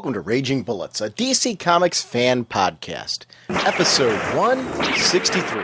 Welcome to Raging Bullets, a DC Comics fan podcast, episode 163.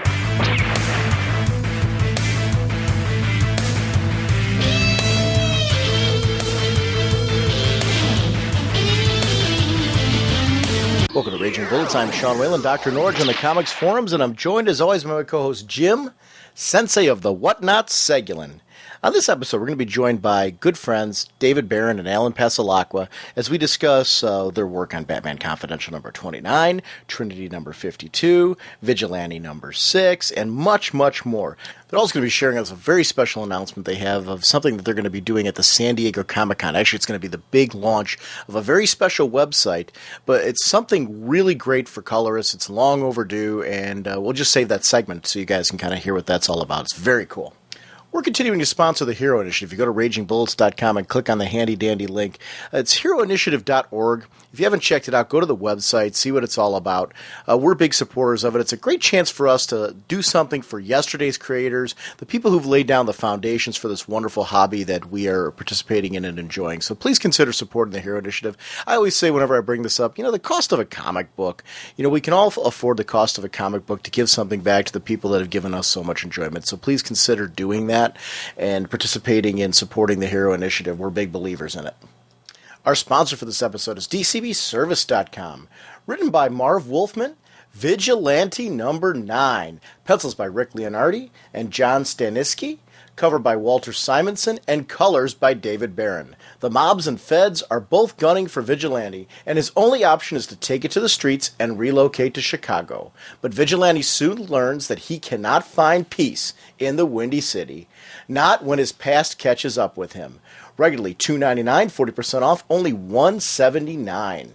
Welcome to Raging Bullets. I'm Sean Whalen, drnorge on the comics forums, and I'm joined as always by my co-host Jim, Sensei of the Whatnot, Segulin. On this episode, we're going to be joined by good friends David Barron and Alan Passalaqua as we discuss their work on Batman Confidential number 29, Trinity number 52, Vigilante number 6, and much, much more. They're also going to be sharing us a very special announcement they have of something that they're going to be doing at the San Diego Comic-Con. Actually, it's going to be the big launch of a very special website, but it's something really great for colorists. It's long overdue, and we'll just save that segment so you guys can kind of hear what that's all about. It's very cool. We're continuing to sponsor the Hero Initiative. If you go to RagingBullets.com and click on the handy-dandy link, it's heroinitiative.org. If you haven't checked it out, go to the website, see what it's all about. We're big supporters of it. It's a great chance for us to do something for yesterday's creators, the people who've laid down the foundations for this wonderful hobby that we are participating in and enjoying. So please consider supporting the Hero Initiative. I always say whenever I bring this up, the cost of a comic book, we can all afford the cost of a comic book to give something back to the people that have given us so much enjoyment. So please consider doing that and participating in supporting the Hero Initiative. We're big believers in it. Our sponsor for this episode is DCBService.com. Written by Marv Wolfman, Vigilante number 9. Pencils by Rick Leonardi and John Staniski. Cover by Walter Simonson and colors by David Barron. The mobs and feds are both gunning for Vigilante, and his only option is to take it to the streets and relocate to Chicago. But Vigilante soon learns that he cannot find peace in the Windy City, not when his past catches up with him. Regularly $2.99, 40% off, only $1.79.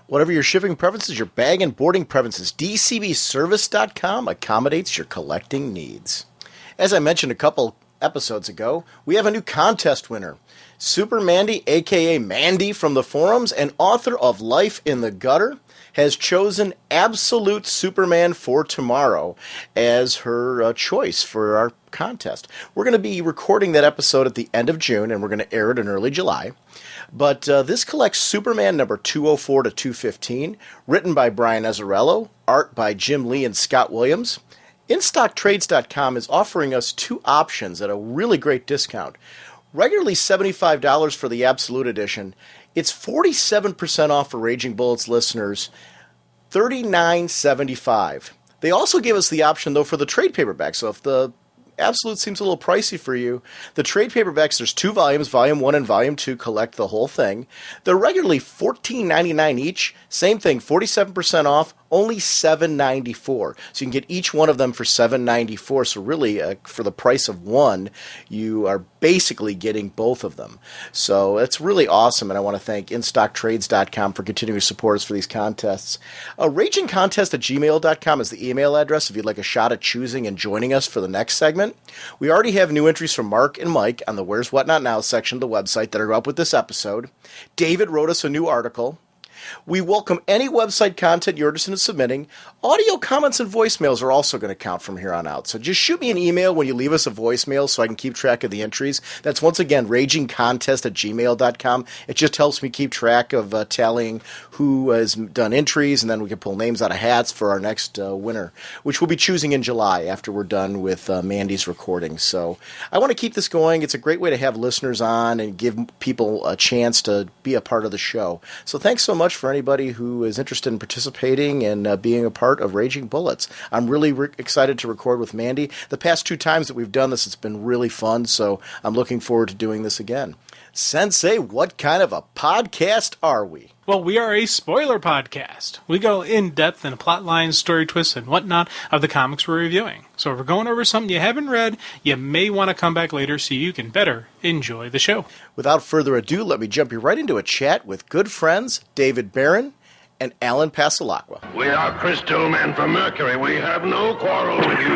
Whatever your shipping preferences, your bag and boarding preferences, DCBService.com accommodates your collecting needs. As I mentioned a couple episodes ago, we have a new contest winner. Super Mandy, a.k.a. Mandy from the forums and author of Life in the Gutter, has chosen Absolute Superman for Tomorrow as her choice for our contest. We're going to be recording that episode at the end of June, and we're going to air it in early July. But this collects Superman number 204 to 215, written by Brian Azzarello, art by Jim Lee and Scott Williams. InStockTrades.com is offering us two options at a really great discount. Regularly $75 for the Absolute Edition. It's 47% off for Raging Bullets listeners, $39.75. They also give us the option, though, for the trade paperback. So if the Absolute seems a little pricey for you, the trade paperbacks, there's 2 volumes, Volume 1 and Volume 2, collect the whole thing. They're regularly $14.99 each. Same thing, 47% off, only $7.94. So you can get each one of them for $7.94. So really, for the price of one, you are basically getting both of them. So it's really awesome, and I want to thank InStockTrades.com for continuing to support us for these contests. Ragingcontest@gmail.com is the email address if you'd like a shot at choosing and joining us for the next segment. We already have new entries from Mark and Mike on the Where's What Not Now section of the website that are up with this episode. David wrote us a new article. We welcome any website content you're interested in submitting. Audio comments and voicemails are also going to count from here on out. So just shoot me an email when you leave us a voicemail so I can keep track of the entries. That's once again ragingcontest@gmail.com. It just helps me keep track of tallying who has done entries, and then we can pull names out of hats for our next winner, which we'll be choosing in July after we're done with Mandy's recording. So I want to keep this going. It's a great way to have listeners on and give people a chance to be a part of the show. So thanks so much for anybody who is interested in participating and being a part of Raging Bullets. I'm really excited to record with Mandy. The past 2 times that we've done this, it's been really fun, so I'm looking forward to doing this again. Sensei, what kind of a podcast are we? Well, we are a spoiler podcast. We go in-depth in plot lines, story twists, and whatnot of the comics we're reviewing. So if we're going over something you haven't read, you may want to come back later so you can better enjoy the show. Without further ado, let me jump you right into a chat with good friends David Barron and Alan Passalaqua. We are Crystal Men from Mercury. We have no quarrel with you.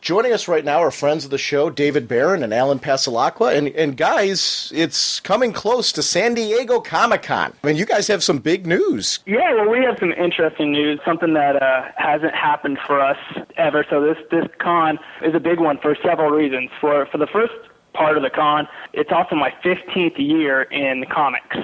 Joining us right now are friends of the show, David Barron and Alan Passalaqua. And guys, it's coming close to San Diego Comic-Con. I mean, you guys have some big news. Yeah, well, we have some interesting news, something that hasn't happened for us ever. So this con is a big one for several reasons. For the first part of the con. It's also my 15th year in comics.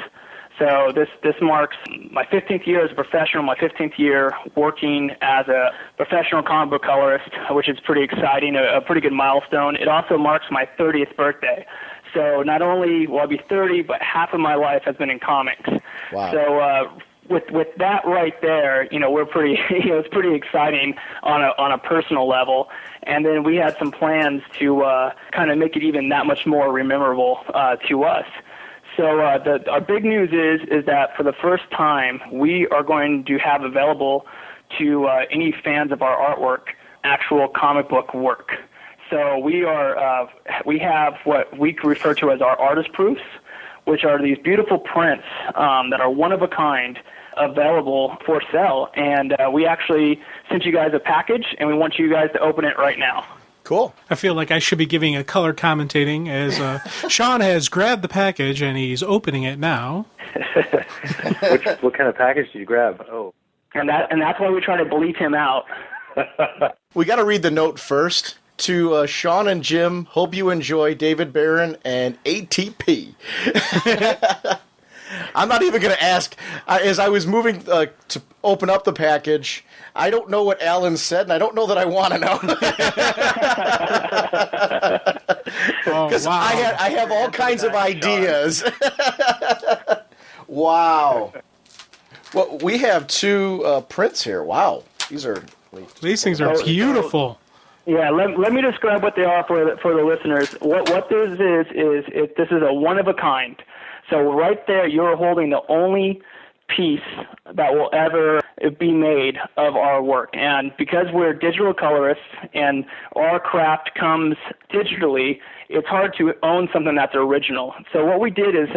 So this marks my 15th year as a professional, my 15th year working as a professional comic book colorist, which is pretty exciting, a pretty good milestone. It also marks my 30th birthday. So not only will I be 30, but half of my life has been in comics. Wow. So with that right there, we're pretty, it's pretty exciting on a personal level. And then we had some plans to kind of make it even that much more memorable to us. So our big news is that for the first time, we are going to have available to any fans of our artwork actual comic book work. So we have what we refer to as our artist proofs, which are these beautiful prints that are one of a kind, available for sale. And we actually sent you guys a package, and we want you guys to open it right now. Cool. I feel like I should be giving a color commentating as Sean has grabbed the package and he's opening it now. What kind of package did you grab? Oh. And that's why we try to bleep him out. We got to read the note first. To Sean and Jim, hope you enjoy David Barron and ATP. I'm not even going to ask. As I was moving to open up the package, I don't know what Alan said, and I don't know that I want to know. Because wow. I have all kinds of ideas. Wow. Well, we have two prints here. Wow. These things are beautiful. Yeah, let me describe what they are for the listeners. What this is this is a one of a kind. So right there, you're holding the only piece that will ever be made of our work. And because we're digital colorists and our craft comes digitally, it's hard to own something that's original. So what we did is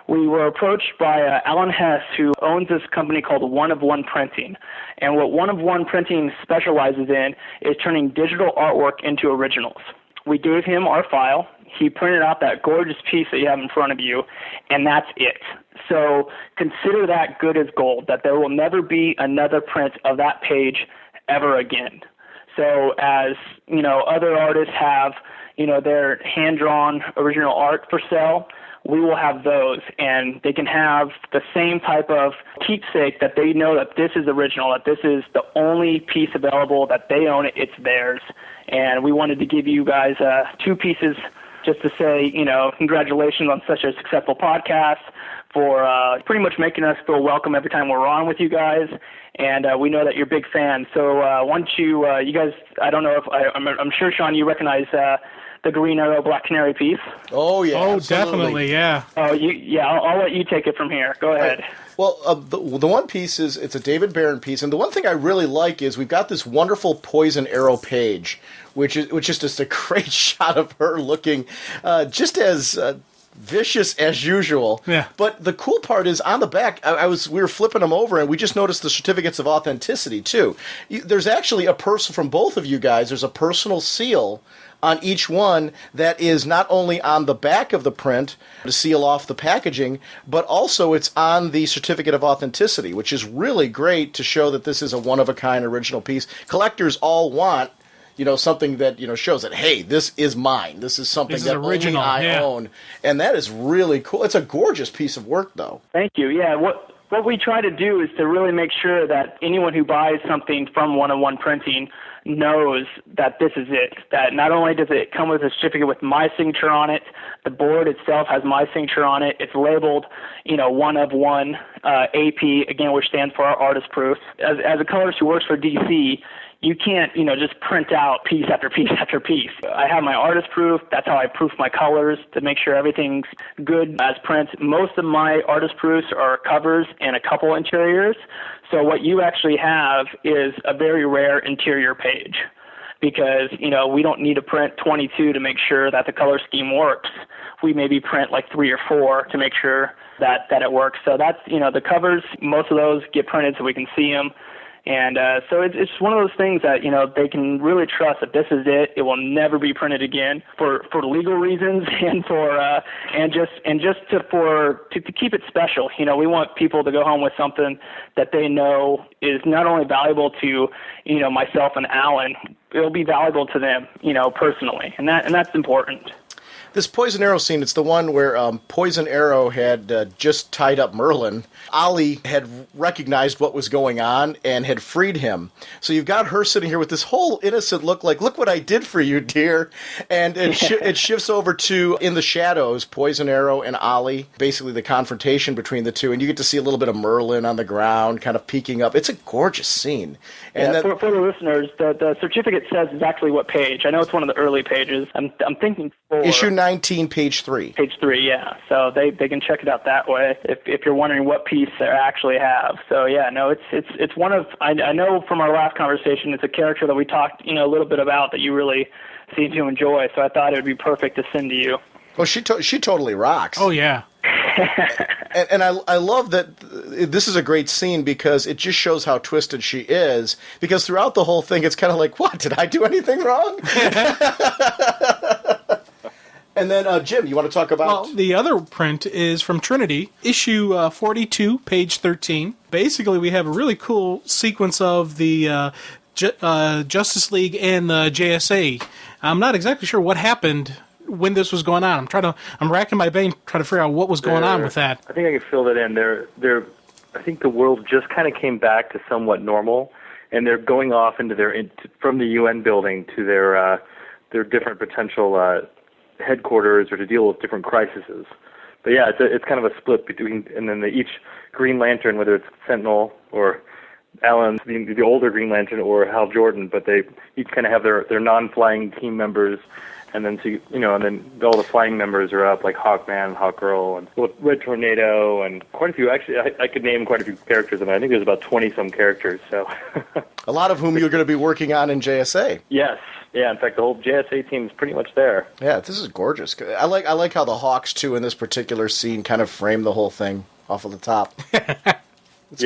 we were approached by Alan Hess, who owns this company called One of One Printing. And what One of One Printing specializes in is turning digital artwork into originals. We gave him our file. He printed out that gorgeous piece that you have in front of you, and that's it. So consider that good as gold, that there will never be another print of that page ever again. So as, other artists have, their hand-drawn original art for sale, we will have those, and they can have the same type of keepsake that they know that this is original, that this is the only piece available, that they own it, it's theirs. And we wanted to give you guys two pieces just to say, congratulations on such a successful podcast, for pretty much making us feel welcome every time we're on with you guys. And we know that you're big fans. So once you guys, I don't know if I'm sure, Sean, you recognize the Green Arrow Black Canary piece. Oh, yeah. Oh, absolutely. definitely, yeah. Oh, I'll let you take it from here. Go ahead. Right. Well, the one piece it's a David Barron piece, and the one thing I really like is we've got this wonderful poison arrow page, which is just a great shot of her looking just as vicious as usual. Yeah. But the cool part is on the back. We were flipping them over, and we just noticed the certificates of authenticity too. There's actually a person from both of you guys. There's a personal seal on each one that is not only on the back of the print to seal off the packaging, but also it's on the certificate of authenticity, which is really great to show that this is a one-of-a-kind original piece. Collectors all want, something that, shows that, hey, this is mine. This is something that original, only I own. And that is really cool. It's a gorgeous piece of work, though. Thank you. Yeah, what we try to do is to really make sure that anyone who buys something from One of One Printing knows that this is it, that not only does it come with a certificate with my signature on it, the board itself has my signature on it, it's labeled, One of One AP, again, which stands for our artist proof. As a colorist who works for DC, you can't, just print out piece after piece after piece. I have my artist proof. That's how I proof my colors to make sure everything's good as print. Most of my artist proofs are covers and a couple interiors. So what you actually have is a very rare interior page because, we don't need to print 22 to make sure that the color scheme works. We maybe print like 3 or 4 to make sure that it works. So that's, the covers, most of those get printed so we can see them. And so it's one of those things that, they can really trust that this is it. It will never be printed again for legal reasons and for to keep it special. We want people to go home with something that they know is not only valuable to, myself and Alan, it'll be valuable to them, personally. And that's important. This Poison Arrow scene, it's the one where Poison Arrow had just tied up Merlin. Ollie had recognized what was going on and had freed him. So you've got her sitting here with this whole innocent look like, look what I did for you, dear. And it shifts over to, in the shadows, Poison Arrow and Ollie, basically the confrontation between the two. And you get to see a little bit of Merlin on the ground kind of peeking up. It's a gorgeous scene. And for the listeners, the certificate says exactly what page. I know it's one of the early pages. I'm thinking Issue 19, page 3. Page 3, yeah. So they can check it out that way if you're wondering what piece they actually have. So yeah, no, it's one of, I know from our last conversation, it's a character that we talked a little bit about that you really seem to enjoy. So I thought it would be perfect to send to you. Well, she totally rocks. Oh yeah. And I love that this is a great scene because it just shows how twisted she is. Because throughout the whole thing, it's kind of like, what? Did I do anything wrong? And then, Jim, you want to talk about... Well, the other print is from Trinity, issue 42, page 13. Basically, we have a really cool sequence of the Justice League and the JSA. I'm not exactly sure what happened when this was going on. I'm racking my brain trying to figure out what was going on with that. I think I can fill that in. I think the world just kind of came back to somewhat normal, and they're going off into from the UN building to their different potential headquarters or to deal with different crises. But yeah, it's kind of a split between, and then each Green Lantern, whether it's Sentinel or Alan, the older Green Lantern, or Hal Jordan, but they each kind of have their non-flying team members. And then, and then all the flying members are up, like Hawkman, Hawkgirl, and Red Tornado, and quite a few. Actually, I could name quite a few characters, and I think there's about 20-some characters. So, a lot of whom you're going to be working on in JSA. Yes, yeah. In fact, the whole JSA team is pretty much there. Yeah, this is gorgeous. I like how the Hawks too in this particular scene kind of frame the whole thing off of the top. It's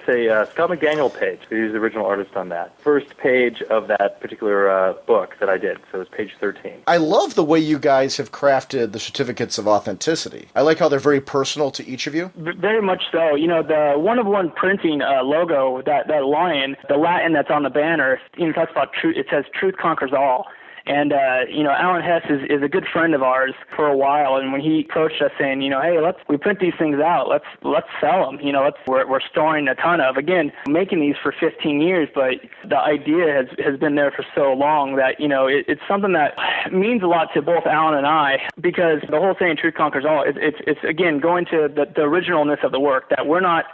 a Scott McDaniel page. He's the original artist on that. First page of that particular book that I did, so it's page 13. I love the way you guys have crafted the certificates of authenticity. I like how they're very personal to each of you. Very much so. The one-of-one printing logo, that lion, the Latin that's on the banner, talks about truth. It says "Truth conquers all." And, Alan Hess is a good friend of ours for a while. And when he approached us saying, hey, we print these things out. Let's sell them. We're storing a ton of, again, making these for 15 years. But the idea has been there for so long that, it's something that means a lot to both Alan and I, because the whole saying truth conquers all, it's again, going to the originalness of the work, that we're not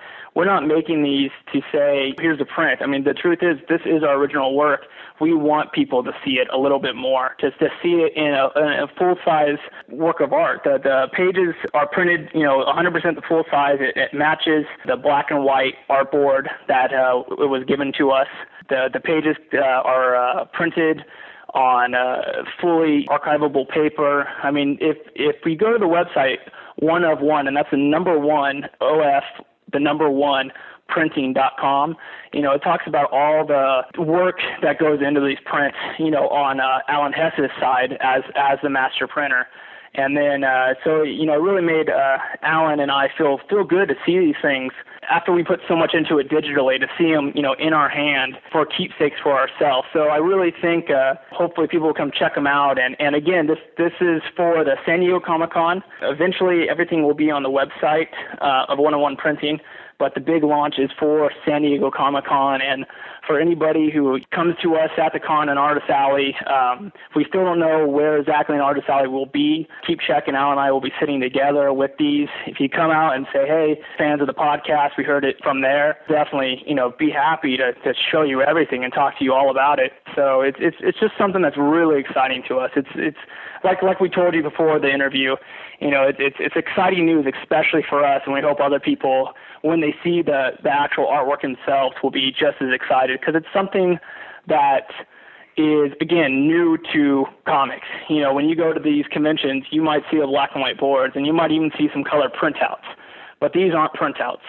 making these to say, here's a print. I mean, the truth is, this is our original work. We want people to see it a little bit more, just to see it in a full-size work of art. The pages are printed, 100% the full size. It matches the black and white artboard that it was given to us. The pages are printed on fully archivable paper. I mean, if we go to the website, one of one, and that's the number one, OF, the number one, printing.com, it talks about all the work that goes into these prints, on Alan Hess's side as the master printer. And then, so it really made Alan and I feel good to see these things after we put so much into it digitally, to see them, in our hand for keepsakes for ourselves. So I really think hopefully people will come check them out. And again, this is for the San Diego Comic-Con. Eventually, everything will be on the website of one-on-one printing. But the big launch is for San Diego Comic-Con, and for anybody who comes to us at the con in Artist Alley, we still don't know where exactly in Artist Alley we'll be. Keep checking. Al and I will be sitting together with these. If you come out and say, hey, fans of the podcast, we heard it from there, definitely, be happy to show you everything and talk to you all about it. So it's just something that's really exciting to us. It's like we told you before the interview, it's exciting news, especially for us, and we hope other people, when they see the actual artwork themselves, will be just as excited, because it's something that is, again, new to comics. When you go to these conventions, you might see the black and white boards, and you might even see some color printouts. But these aren't printouts.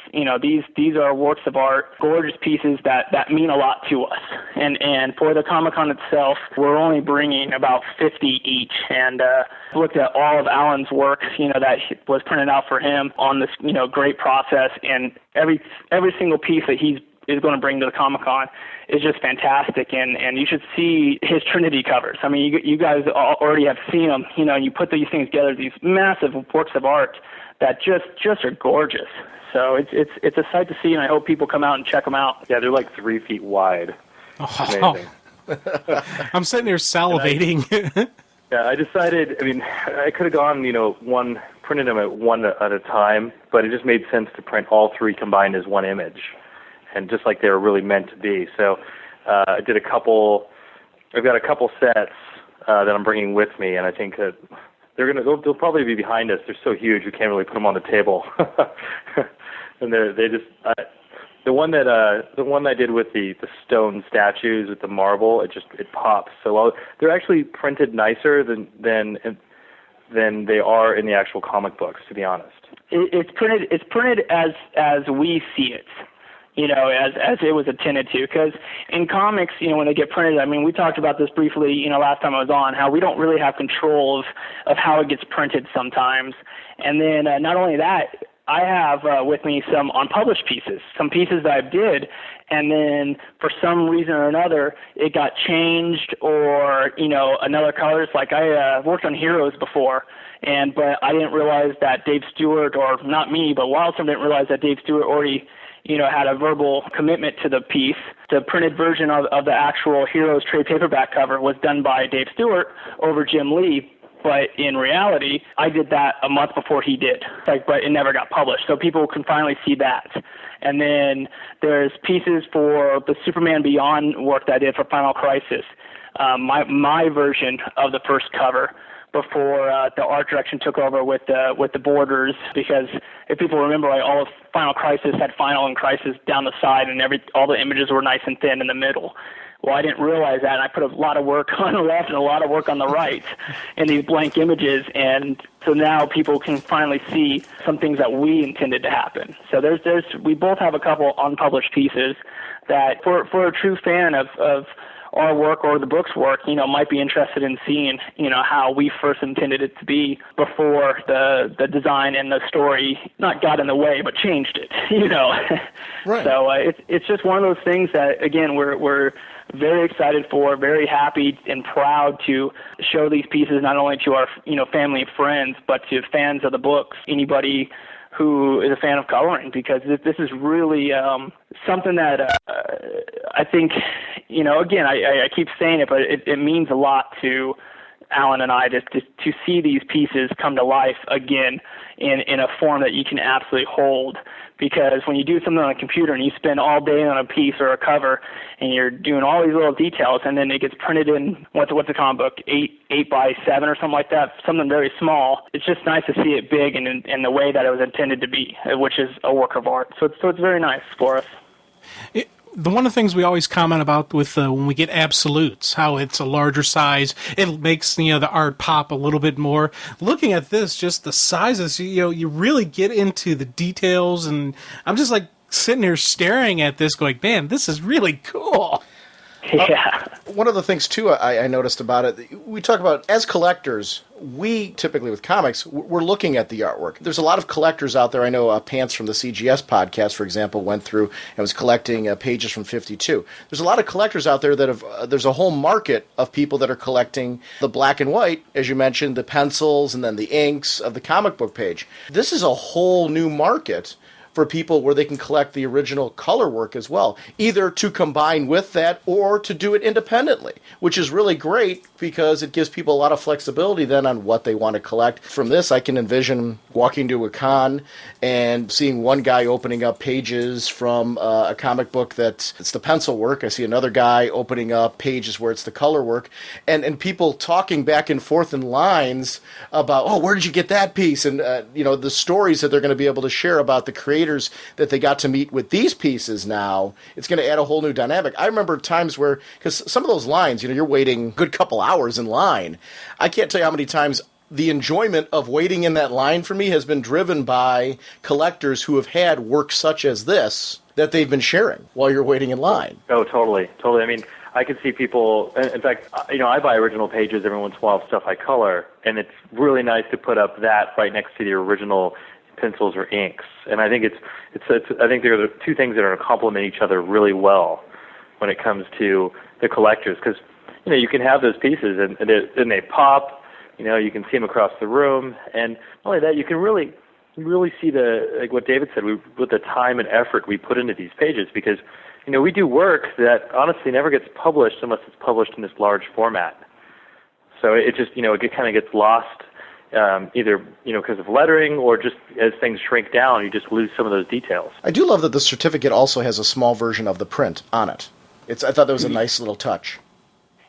These are works of art, gorgeous pieces that mean a lot to us. And for the Comic-Con itself, we're only bringing about 50 each. And looked at all of Alan's work, that was printed out for him on this, great process. And every single piece that he's is going to bring to the Comic-Con is just fantastic, and you should see his Trinity covers. I mean, you guys already have seen them. You know, you put these things together, these massive works of art that just are gorgeous. So it's a sight to see, and I hope people come out and check them out. Yeah, they're like 3 feet wide. Oh. Amazing. I'm sitting here salivating. Yeah, I decided, I mean, I could have gone, printed them one at a time, but it just made sense to print all 3 combined as one image, and just like they were really meant to be. So I did I've got a couple sets that I'm bringing with me, and I think that they'll probably be behind us. They're so huge, we can't really put them on the table. And the one I did with the stone statues with the marble, it pops so well. They're actually printed nicer than they are in the actual comic books, to be honest. It's printed as we see it, as it was intended to. Because in comics, when they get printed, I mean, we talked about this briefly, last time I was on, how we don't really have control of how it gets printed sometimes. And then not only that, I have with me some unpublished pieces, some pieces that I did, and then for some reason or another, it got changed or, another colors. Like I worked on Heroes before, but I didn't realize that Dave Stewart, or not me, but Wildstorm didn't realize that Dave Stewart already, had a verbal commitment to the piece. The printed version of the actual Heroes trade paperback cover was done by Dave Stewart over Jim Lee. But in reality, I did that a month before he did, but it never got published. So people can finally see that. And then there's pieces for the Superman Beyond work that I did for Final Crisis, my version of the first cover before the art direction took over with the borders. Because if people remember, all of Final Crisis had Final and Crisis down the side, and all the images were nice and thin in the middle. Well, I didn't realize that, and I put a lot of work on the left and a lot of work on the right in these blank images, and so now people can finally see some things that we intended to happen. So we both have a couple unpublished pieces that, for a true fan of our work or the book's work, might be interested in seeing, how we first intended it to be before the design and the story not got in the way, but changed it, Right. So it's just one of those things that, again, we're very excited for, very happy and proud to show these pieces not only to our, family and friends, but to fans of the books, anybody who is a fan of coloring, because this is really something that I think, again, I keep saying it, but it means a lot to Alan and I to see these pieces come to life again in a form that you can absolutely hold. Because when you do something on a computer and you spend all day on a piece or a cover and you're doing all these little details, and then it gets printed in what's a comic book, 8 by 7 or something like that, something very small. It's just nice to see it big and in the way that it was intended to be, which is a work of art. So it's very nice for us. One of the things we always comment about with when we get absolutes, how it's a larger size, it makes the art pop a little bit more. Looking at this, just the sizes, you really get into the details, and I'm just like sitting here staring at this, going, "Man, this is really cool." Yeah. One of the things, too, I noticed about it, we talk about, as collectors, we typically with comics, we're looking at the artwork. There's a lot of collectors out there. I know Pants from the CGS podcast, for example, went through and was collecting pages from 52. There's a lot of collectors out there that there's a whole market of people that are collecting the black and white, as you mentioned, the pencils and then the inks of the comic book page. This is a whole new market for people where they can collect the original color work as well, either to combine with that or to do it independently, which is really great because it gives people a lot of flexibility then on what they want to collect. From this, I can envision walking to a con and seeing one guy opening up pages from a comic book that's the pencil work. I see another guy opening up pages where it's the color work, and people talking back and forth in lines about, oh, where did you get that piece? And, the stories that they're going to be able to share about the creators that they got to meet with these pieces now. It's going to add a whole new dynamic. I remember times where, because some of those lines, you're waiting a good couple hours in line. I can't tell you how many times the enjoyment of waiting in that line for me has been driven by collectors who have had work such as this that they've been sharing while you're waiting in line. Oh, totally. I mean, I can see people, in fact, I buy original pages every once in a while of stuff I color, and it's really nice to put up that right next to the original pencils or inks. And I think I think they're the two things that are going to complement each other really well when it comes to the collectors, because you can have those pieces and they pop. You can see them across the room, and not only that, you can really see like what David said, with the time and effort we put into these pages, because we do work that honestly never gets published unless it's published in this large format. So it just it kind of gets lost, either because of lettering, or just as things shrink down, you just lose some of those details. I do love that the certificate also has a small version of the print on it. I thought that was a nice little touch.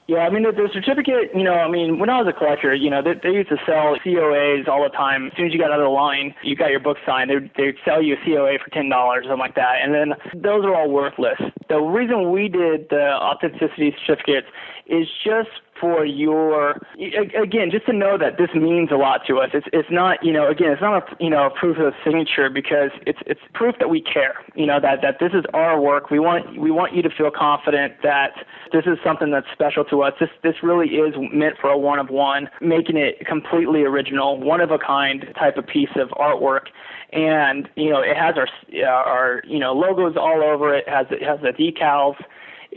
Yeah, I mean, the certificate, when I was a collector, they used to sell COAs all the time. As soon as you got out of the line, you got your book signed, they'd sell you a COA for $10 or something like that. And then those are all worthless. The reason we did the authenticity certificates is just for again, just to know that this means a lot to us. It's not, again, it's not a proof of signature, because it's proof that we care, that this is our work. We want you to feel confident that this is something that's special to us. This really is meant for a one-of-one, making it completely original, one-of-a-kind type of piece of artwork. And, it has our logos all over it. It has the decals.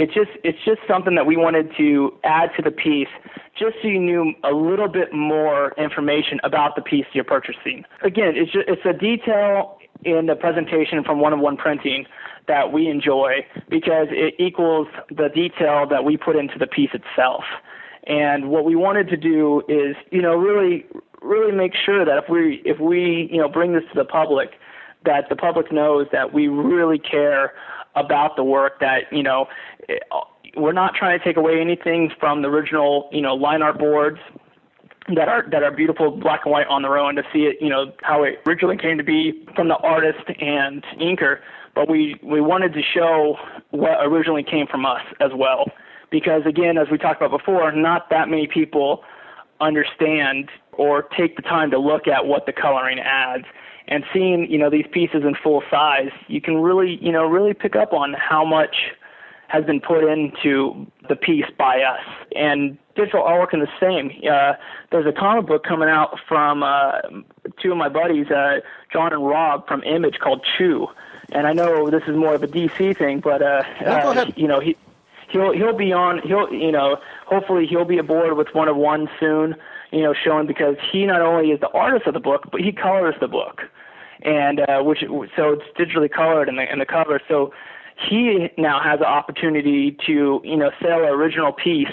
It's just something that we wanted to add to the piece, just so you knew a little bit more information about the piece you're purchasing. Again, it's a detail in the presentation from one-of-one printing that we enjoy, because it equals the detail that we put into the piece itself. And what we wanted to do is, really make sure that if we bring this to the public, that the public knows that we really care about the work, that we're not trying to take away anything from the original line art boards that are beautiful black and white on their own, to see it how it originally came to be from the artist and inker, but we wanted to show what originally came from us as well, because again, as we talked about before, not that many people understand or take the time to look at what the coloring adds. And seeing, these pieces in full size, you can really pick up on how much has been put into the piece by us. And digital artwork is the same. There's a comic book coming out from two of my buddies, John and Rob from Image, called Chew. And I know this is more of a DC thing, but go ahead. He'll be on. Hopefully he'll be aboard with one-of-one soon. Showing, because he not only is the artist of the book, but he colors the book, and so it's digitally colored in the cover. So he now has the opportunity to sell an original piece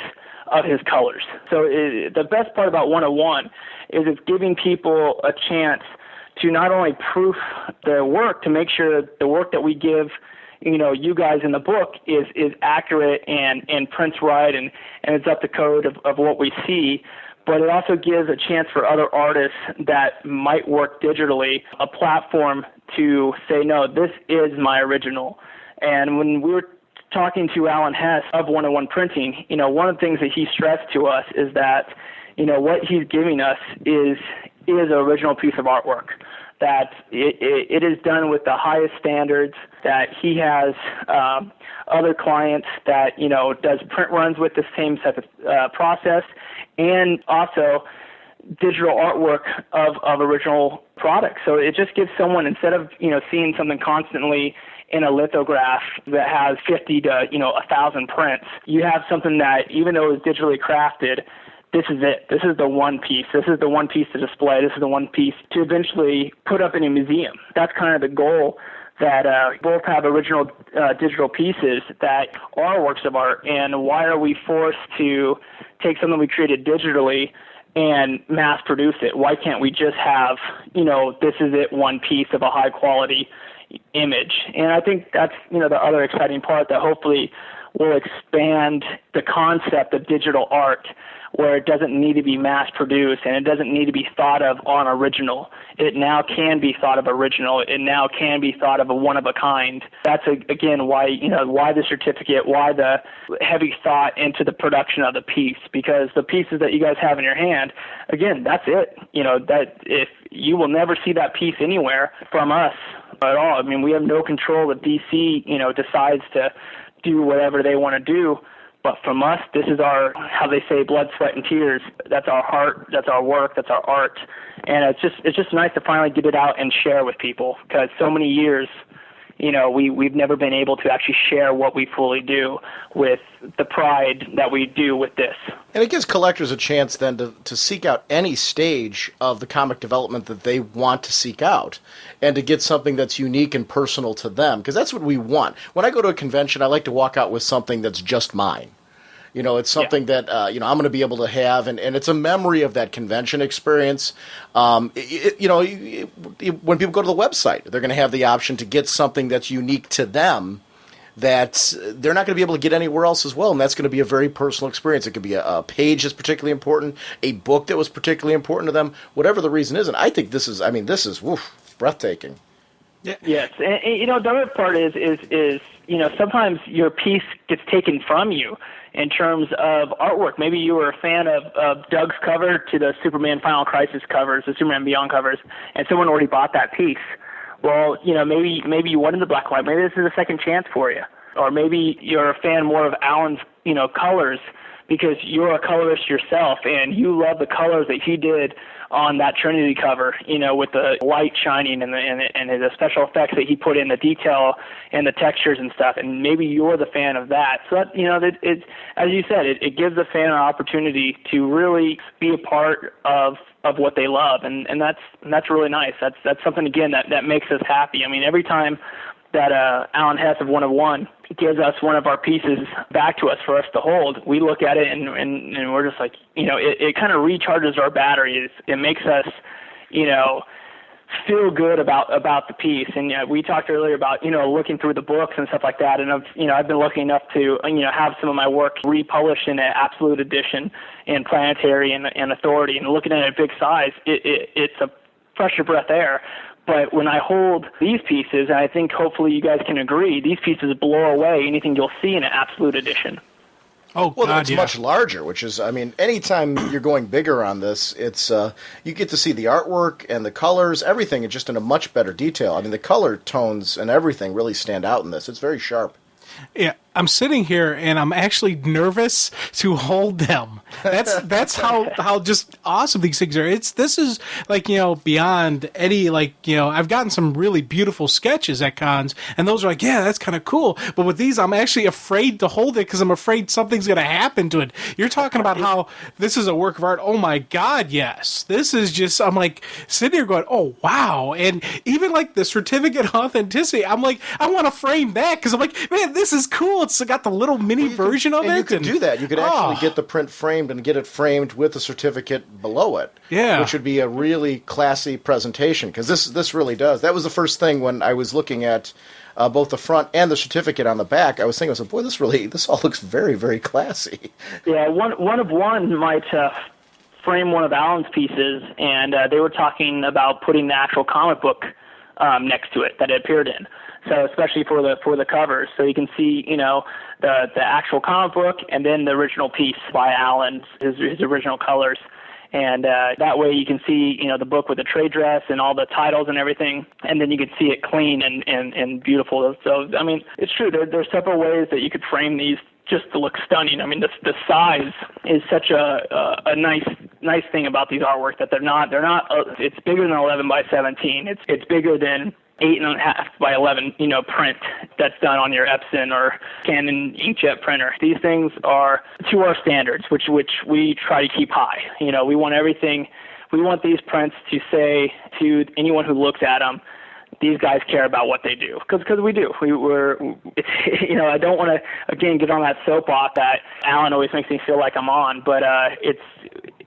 of his colors. So the best part about one-of-one is it's giving people a chance to not only proof their work, to make sure that the work that we give you guys in the book is accurate and prints right and it's up to code of what we see. But it also gives a chance for other artists that might work digitally a platform to say, no, this is my original. And when we were talking to Alan Hess of one-of-one printing, one of the things that he stressed to us is that, what he's giving us is an original piece of artwork, that it is done with the highest standards, that he has other clients that, does print runs with the same type of process, and also digital artwork of original products. So it just gives someone, instead of, seeing something constantly in a lithograph that has 50 to, 1,000 prints, you have something that, even though it's digitally crafted, this is it. This is the one piece. This is the one piece to display. This is the one piece to eventually put up in a museum. That's kind of the goal, that both have original digital pieces that are works of art. And why are we forced to take something we created digitally and mass produce it? Why can't we just have, this is it, one piece of a high quality image? And I think that's, the other exciting part, that hopefully will expand the concept of digital art, where it doesn't need to be mass produced and it doesn't need to be thought of on original. It now can be thought of original. It now can be thought of a one of a kind. That's again why the certificate, why the heavy thought into the production of the piece, because the pieces that you guys have in your hand, again, that's it. That if you will never see that piece anywhere from us at all. I mean, we have no control if DC, decides to do whatever they want to do But from us, this is our, how they say, blood, sweat, and tears. That's our heart, that's our work, that's our art. And it's just nice to finally get it out and share with people, because so many years, we've never been able to actually share what we fully do with the pride that we do with this. And it gives collectors a chance then to seek out any stage of the comic development that they want to seek out, and to get something that's unique and personal to them, because that's what we want. When I go to a convention, I like to walk out with something that's just mine. It's something that, I'm going to be able to have, and it's a memory of that convention experience. When people go to the website, they're going to have the option to get something that's unique to them that they're not going to be able to get anywhere else as well, and that's going to be a very personal experience. It could be a page that's particularly important, a book that was particularly important to them, whatever the reason is. And I think this is breathtaking. Yeah. Yes, and the other part is sometimes your piece gets taken from you in terms of artwork. Maybe you were a fan of Doug's cover to the Superman Final Crisis covers, the Superman Beyond covers, and someone already bought that piece. Well, maybe you wanted the black and white. Maybe this is a second chance for you. Or maybe you're a fan more of Alan's, colors, because you're a colorist yourself and you love the colors that he did on that Trinity cover, with the light shining and the special effects that he put in, the detail and the textures and stuff. And maybe you're the fan of that. So that, it's, as you said, it gives the fan an opportunity to really be a part of what they love. And that's really nice. That's something, again, that makes us happy. I mean, every time that Alan Hess of One of One gives us one of our pieces back to us for us to hold, we look at it and we're just like, it kind of recharges our batteries. It makes us, feel good about the piece. And we talked earlier about, looking through the books and stuff like that. And I've been lucky enough to, have some of my work republished in an absolute edition in Planetary and Authority. And looking at it at big size, it's a fresher breath air. But when I hold these pieces, and I think hopefully you guys can agree, these pieces blow away anything you'll see in an absolute edition. Oh, well, God, it's much larger, which is, anytime you're going bigger on this, it's you get to see the artwork and the colors, everything, just in a much better detail. The color tones and everything really stand out in this. It's very sharp. Yeah, I'm sitting here and I'm actually nervous to hold them. That's how just awesome these things are. This is like, beyond any, I've gotten some really beautiful sketches at cons, and those are like, yeah, that's kind of cool. But with these, I'm actually afraid to hold it because I'm afraid something's going to happen to it. You're talking about how this is a work of art. Oh my God, yes. This is just, I'm like sitting here going, oh wow. And even like the certificate of authenticity, I'm like, I want to frame that because I'm like, man, this is cool. It's got the little mini version of it. You could do that. You could actually get the print framed and get it framed with the certificate below it. Yeah. Which would be a really classy presentation, because this really does. That was the first thing when I was looking at both the front and the certificate on the back. I was thinking, boy, this all looks very, very classy. Yeah, one of one might frame one of Alan's pieces, and they were talking about putting the actual comic book next to it that it appeared in. So especially for the covers, so you can see the actual comic book and then the original piece by Alan, his original colors, and that way you can see the book with the trade dress and all the titles and everything, and then you can see it clean and beautiful. So it's true. There's several ways that you could frame these just to look stunning. The size is such a nice thing about these artwork, that they're not. It's bigger than 11 by 17. It's bigger than 8.5 by 11, print that's done on your Epson or Canon inkjet printer. These things are to our standards, which we try to keep high. We want everything. We want these prints to say to anyone who looks at them, these guys care about what they do, because we do. I don't want to again get on that soapbox that Alan always makes me feel like I'm on, but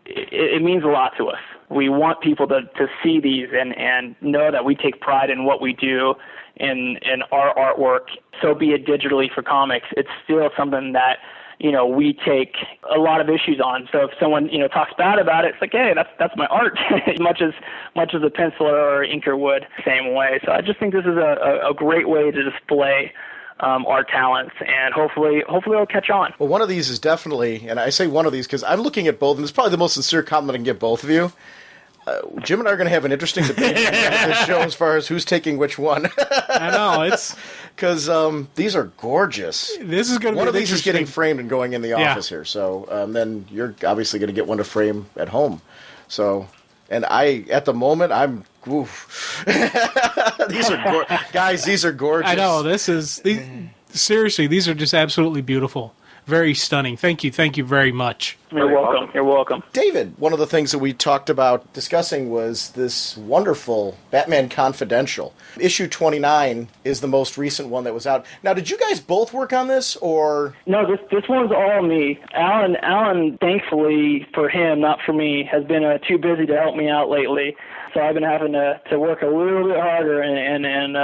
it means a lot to us. We want people to see these and know that we take pride in what we do in our artwork. So be it digitally for comics, it's still something that we take a lot of issues on. So if someone talks bad about it, it's like, hey, that's my art, much as a penciler or inker would, same way. So I just think this is a great way to display our talents, and hopefully it'll catch on. Well, one of these is definitely, and I say one of these because I'm looking at both, and it's probably the most sincere compliment I can give both of you. Jim and I are going to have an interesting debate at this show as far as who's taking which one. I know, it's... Because these are gorgeous. This is going to be one of these is interesting. getting framed and going in the office here. So then you're obviously going to get one to frame at home. So, and at the moment, I'm... Oof. These are guys, these are gorgeous. I know, seriously, these are just absolutely beautiful. Very stunning. Thank you very much. You're welcome. You're welcome. David, one of the things that we talked about discussing was this wonderful Batman Confidential. Issue 29 is the most recent one that was out. Now, did you guys both work on this, or...? No, this one's all me. Alan, thankfully for him, not for me, has been too busy to help me out lately. So I've been having to work a little bit harder and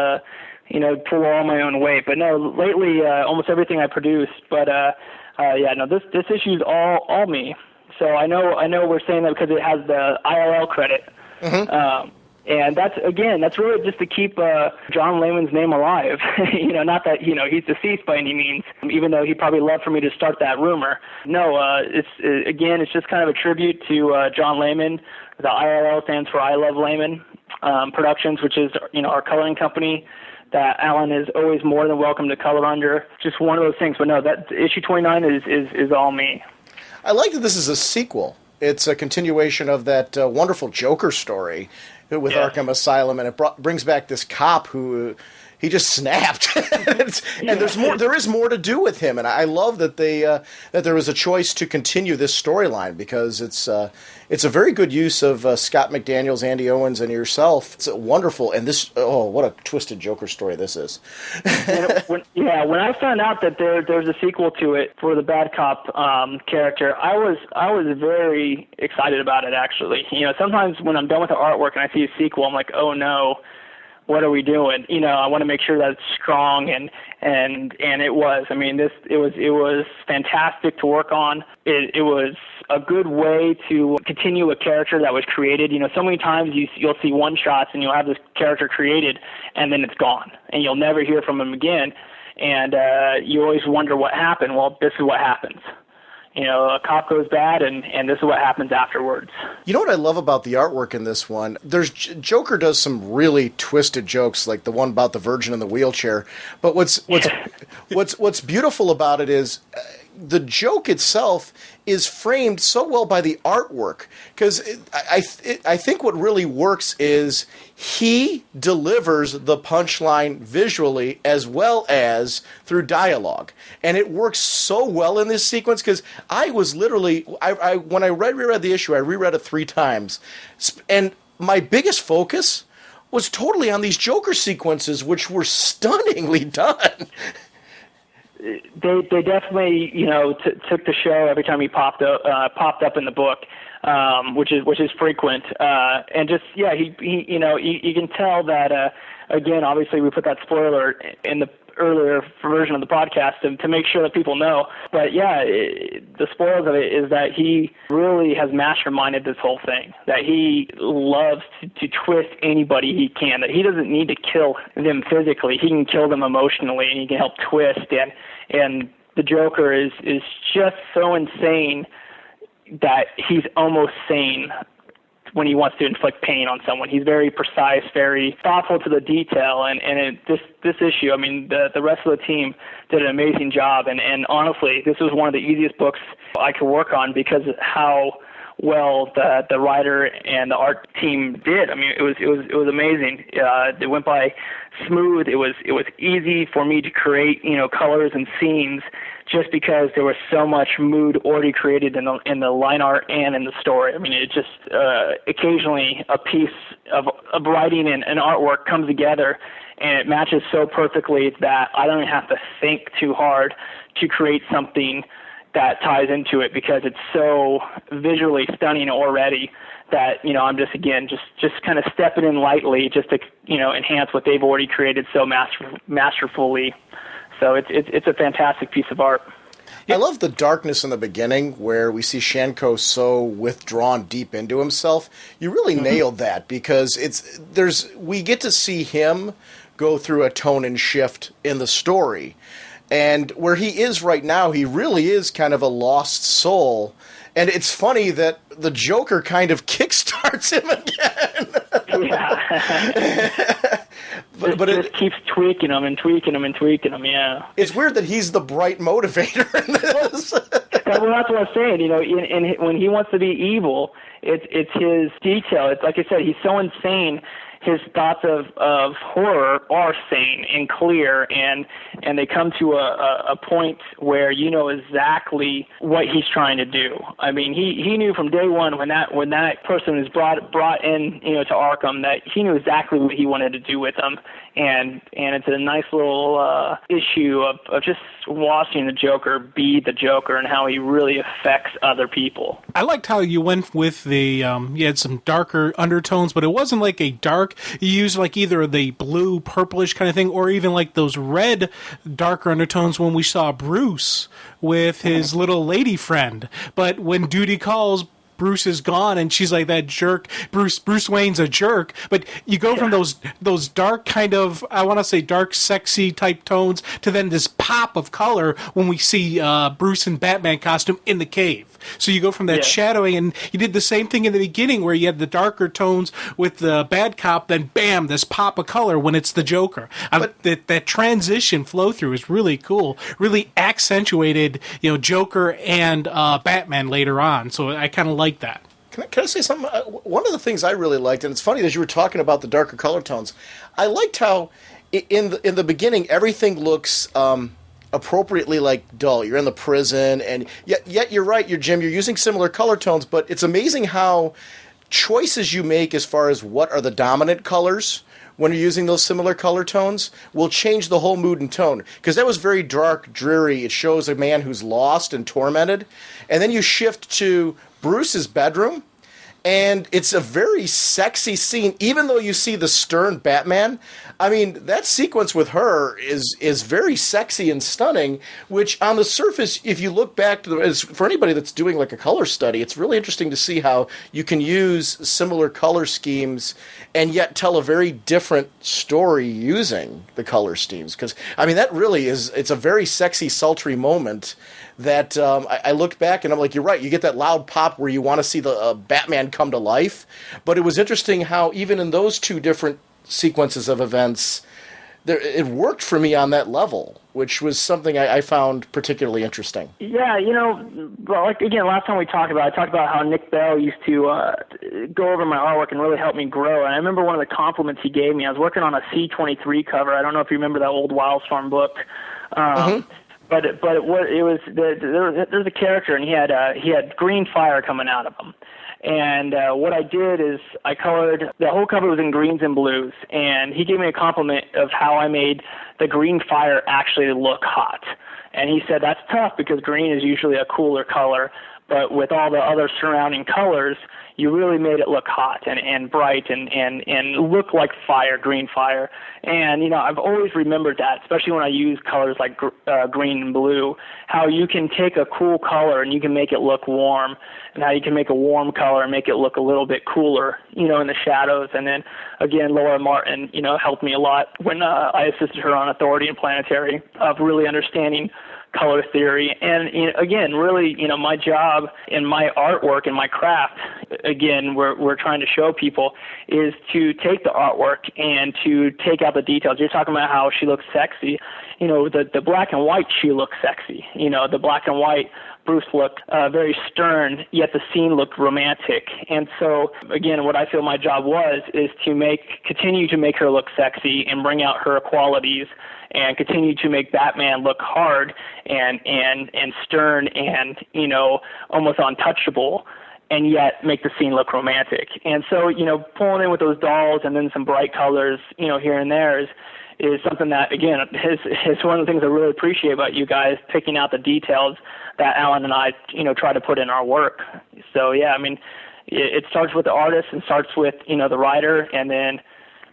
pull all my own weight. But no, lately, almost everything I produced. But this issue's all me. So I know we're saying that because it has the IRL credit. Mm-hmm. And that's really just to keep John Layman's name alive. Not that he's deceased by any means, even though he'd probably love for me to start that rumor. No, it's just kind of a tribute to John Layman. The IRL stands for I Love Layman Productions, which is our coloring company that Alan is always more than welcome to color under. Just one of those things. But no, that issue 29 is all me. I like that this is a sequel. It's a continuation of that wonderful Joker story with Arkham Asylum, and it brings back this cop who he just snapped. And there is more to do with him, and I love that that there was a choice to continue this storyline, because it's a very good use of Scott McDaniels, Andy Owens, and yourself. It's wonderful, and what a twisted Joker story this is. when I found out that there's a sequel to it for the bad cop character, I was very excited about it, actually. Sometimes when I'm done with the artwork and I see a sequel, I'm like, oh no, what are we doing? I want to make sure that it's strong, and it was. I mean, it was fantastic to work on. It was a good way to continue a character that was created. So many times you'll see one shots and you'll have this character created, and then it's gone, and you'll never hear from him again. And you always wonder what happened. Well, this is what happens. A cop goes bad, and this is what happens afterwards. You know what I love about the artwork in this one? Joker does some really twisted jokes, like the one about the Virgin in the wheelchair. But what's beautiful about it is the joke itself is framed so well by the artwork, because I think what really works is he delivers the punchline visually as well as through dialogue, and it works so well in this sequence, because I was literally when I reread the issue, I reread it 3 times, and my biggest focus was totally on these Joker sequences, which were stunningly done. They definitely took the show every time he popped up in the book, which is frequent, and just he you can tell that again, obviously we put that spoiler in the earlier version of the podcast to make sure that people know, but the spoilers of it is that he really has masterminded this whole thing, that he loves to twist anybody he can, that he doesn't need to kill them physically, he can kill them emotionally, and he can help twist, and the Joker is just so insane that he's almost sane when he wants to inflict pain on someone. He's very precise, very thoughtful to the detail, and this issue, I mean, the rest of the team did an amazing job, and honestly, this was one of the easiest books I could work on because of how well the writer and the art team did. I mean, it was amazing. It went by smooth. It was easy for me to create, colors and scenes, just because there was so much mood already created in the line art and in the story. I mean, it just occasionally a piece of writing and artwork comes together, and it matches so perfectly that I don't even have to think too hard to create something that ties into it, because it's so visually stunning already that, I'm just kind of stepping in lightly just to, enhance what they've already created so masterfully. So it's a fantastic piece of art. I love the darkness in the beginning where we see Shanko so withdrawn deep into himself. You really nailed that, because we get to see him go through a tone and shift in the story. And where he is right now, he really is kind of a lost soul. And it's funny that the Joker kind of kickstarts starts him again. Yeah. but it just keeps tweaking him and tweaking him and tweaking him, yeah. It's weird that he's the bright motivator in this. Well, that's what I'm saying. You know, when he wants to be evil, it's his detail. It's like I said, he's so insane. His thoughts of horror are sane and clear, and they come to a point where you know exactly what he's trying to do. I mean, he knew from day one when that person was brought in, you know, to Arkham, that he knew exactly what he wanted to do with them, and it's a nice little issue of just watching the Joker be the Joker and how he really affects other people. I liked how you went with the you had some darker undertones, but it wasn't like a dark. You used like either the blue, purplish kind of thing, or even like those red, darker undertones when we saw Bruce with his little lady friend. But when duty calls, Bruce is gone, and she's like, that jerk. Bruce Wayne's a jerk. But you go from those dark kind of, I want to say dark, sexy type tones to then this pop of color when we see Bruce in Batman costume in the cave. So you go from that shadowing, and you did the same thing in the beginning where you had the darker tones with the bad cop, then bam, this pop of color when it's the Joker. But that transition flow through is really cool, really accentuated, you know, Joker and Batman later on. So I kind of like that. Can I say something? One of the things I really liked, and it's funny that you were talking about the darker color tones, I liked how in the beginning everything looks appropriately like dull. You're in the prison, and yet you're right, Jim, you're using similar color tones, but it's amazing how choices you make as far as what are the dominant colors when you're using those similar color tones will change the whole mood and tone. Because that was very dark, dreary. It shows a man who's lost and tormented. And then you shift to Bruce's bedroom, and it's a very sexy scene, even though you see the stern Batman. I mean, that sequence with her is very sexy and stunning, which on the surface, if you look back to for anybody that's doing like a color study, it's really interesting to see how you can use similar color schemes and yet tell a very different story using the color schemes. Because, I mean, that really it's a very sexy, sultry moment that I looked back and I'm like, you're right, you get that loud pop where you want to see the Batman come to life. But it was interesting how even in those two different sequences of events, it worked for me on that level, which was something I found particularly interesting. Yeah, you know, like again, last time I talked about how Nick Bell used to go over my artwork and really help me grow. And I remember one of the compliments he gave me. I was working on a C-23 cover. I don't know if you remember that old Wildstorm book. But it was there's a character, and he had green fire coming out of him. And what I did is I colored, the whole cover was in greens and blues, and he gave me a compliment of how I made the green fire actually look hot. And he said, that's tough because green is usually a cooler color, but with all the other surrounding colors, you really made it look hot and bright and look like fire, green fire. And, you know, I've always remembered that, especially when I use colors like green and blue, how you can take a cool color and you can make it look warm, and how you can make a warm color and make it look a little bit cooler, you know, in the shadows. And then, again, Laura Martin, you know, helped me a lot when I assisted her on Authority and Planetary of really understanding color theory. And, you know, again, really, you know, my job in my artwork and my craft, again, we're trying to show people is to take the artwork and to take out the details. You're talking about how she looks sexy. You know, the black and white, she looks sexy. You know, the black and white, Bruce looked very stern, yet the scene looked romantic. And so, again, what I feel my job is to continue to make her look sexy and bring out her qualities, and continue to make Batman look hard and stern and, you know, almost untouchable, and yet make the scene look romantic. And so, you know, pulling in with those dolls and then some bright colors, you know, here and there is something that, again, is one of the things I really appreciate about you guys, picking out the details that Alan and I, you know, try to put in our work. So, yeah, I mean, it starts with the artist and starts with, you know, the writer, and then